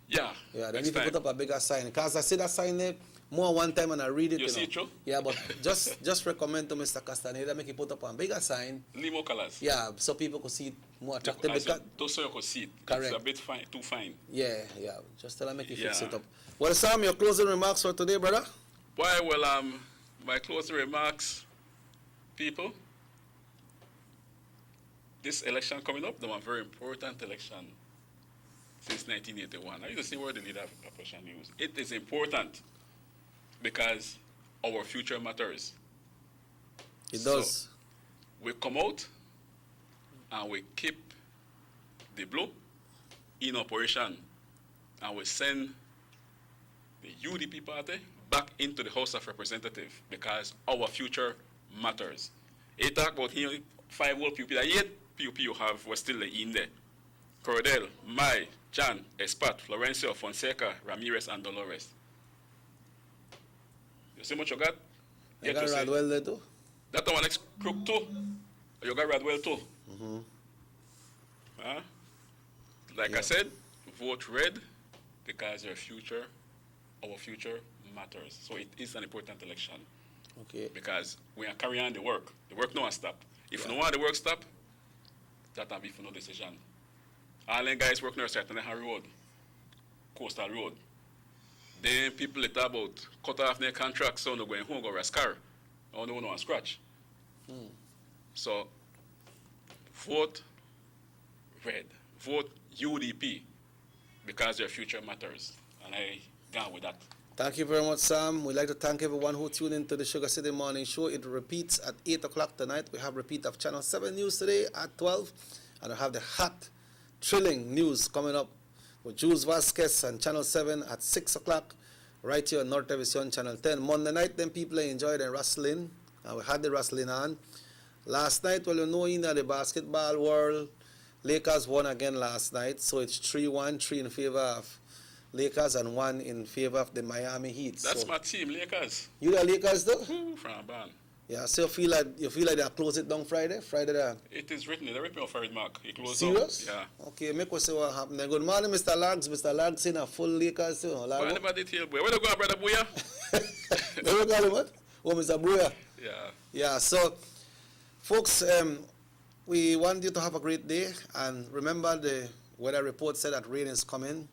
I: Yeah.
A: Yeah, they need to put up a bigger sign. Because I see that sign there more one time and I read it.
I: You see it through?
A: Yeah, but just recommend to Mr. Castaneda make he put up a bigger sign.
I: Leave more colors.
A: Yeah, so people could see it more attractive.
I: Those so you could see it.
A: Correct.
I: It's a bit fine, too fine.
A: Yeah. Just tell him make he fix it up. Well, Sam, your closing remarks for today, brother?
I: Why, well, my closing remarks, people, this election coming up, the one very important election since 1981. I used to see where the leader of opposition news. It is important because our future matters.
A: It does.
I: So we come out and we keep the blue in operation and we send the UDP party back into the House of Representatives because our future matters. He talk about here 5 old people. 8 people you have were still in there. Cordell, Mai, Jan, Espat, Florencio, Fonseca, Ramirez, and Dolores. You see what you got?
A: You got Radwell there too?
I: That one next crook too. You got Radwell too. Like I said, vote red because our future matters. So it is an important election.
A: Okay.
I: Because we are carrying on the work. The work no one stop. If no one the work stop, that will be for no decision. All the guys working on the road, coastal road. Then people let about cut off their contracts, so no going home go rascar. Or no one scratch. So vote red. Vote UDP because your future matters. And I gone with that.
A: Thank you very much, Sam. We'd like to thank everyone who tuned into the Sugar City Morning Show. It repeats at 8 o'clock tonight. We have repeat of Channel 7 News today at 12. And we have the hot, thrilling news coming up with Jules Vasquez and Channel 7 at 6 o'clock. Right here on North Television, Channel 10. Monday night, then people enjoyed the wrestling. And we had the wrestling on. Last night, well, you know, in the basketball world, Lakers won again last night. So it's 3-1, 3 in favor of Lakers and 1 in favor of the Miami Heat.
I: That's my team, Lakers.
A: You the Lakers though?
I: From Ban.
A: Yeah, so you feel like they'll close it down Friday?
I: It is written, they ripped me off for it, Mark. It closed
A: Serious?
I: down. Yeah.
A: Okay, make us see what happened. Good morning, Mr. Lags. Mr. Lags in a full Lakers too.
I: Why anybody tell boy? Where they go, brother Booyah?
A: Where we call him what? Oh, Mr. Booyah.
I: Yeah.
A: Yeah, so folks, we want you to have a great day, and remember the weather report said that rain is coming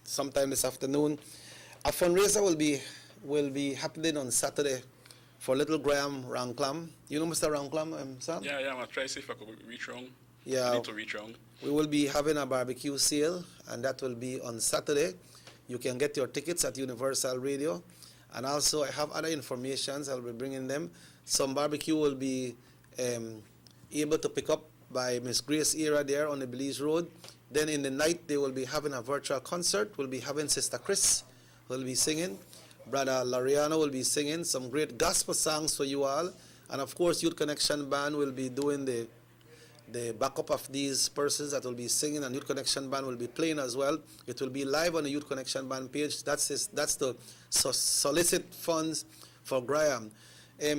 A: sometime this afternoon. A fundraiser will be happening on Saturday for little Graham Ranklam. You know Mr. Ranklam, Sam?
I: Yeah, I'm going to try to see if I could reach wrong.
A: Yeah.
I: I need to reach wrong.
A: We will be having a barbecue sale, and that will be on Saturday. You can get your tickets at Universal Radio. And also, I have other informations. I'll be bringing them. Some barbecue will be able to pick up by Miss Grace Era there on the Belize Road. Then in the night, they will be having a virtual concert. We'll be having Sister Chris will be singing. Brother Lariano will be singing some great gospel songs for you all. And of course, Youth Connection Band will be doing the backup of these persons that will be singing, and Youth Connection Band will be playing as well. It will be live on the Youth Connection Band page. That's to solicit funds for Graham.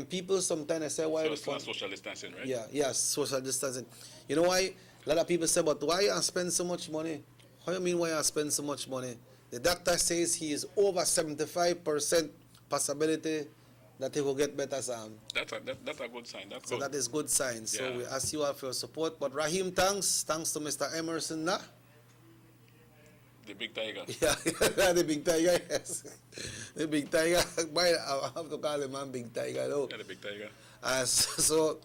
A: People sometimes say, why...
I: So it's not social distancing, right?
A: Yeah, social distancing. You know why? A lot of people say, but why you spend so much money? How do you mean why you spend so much money? The doctor says he is over 75% possibility that he will get better, Sam.
I: That's a good sign. That's
A: so
I: good.
A: That is good sign. So
I: Yeah.
A: we ask you all for your support. But Raheem, thanks to Mr. Emerson, nah?
I: The big tiger.
A: Yeah, the big tiger, yes. The big tiger. I have to call him man Big Tiger, though.
I: Yeah, the big tiger.
A: So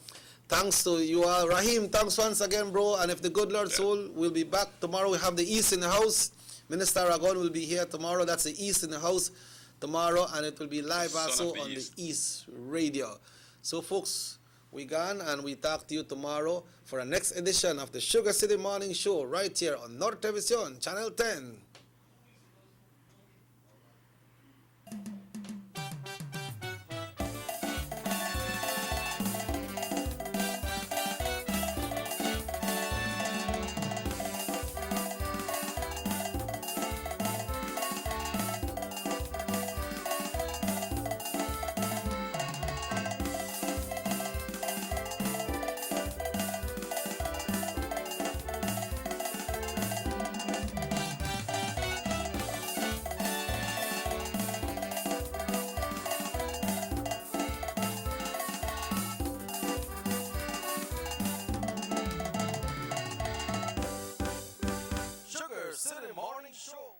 A: thanks to you all. Raheem, thanks once again, bro. And if the good Lord soul, we'll be back tomorrow. We have the East in the house. Minister Aragon will be here tomorrow. That's the East in the house tomorrow. And it will be live
I: Son
A: also
I: of the
A: on
I: East.
A: the East Radio. So, folks, we gone and we talk to you tomorrow for the next edition of the Sugar City Morning Show right here on North Television, Channel 10.
D: SugarCity Morning Show.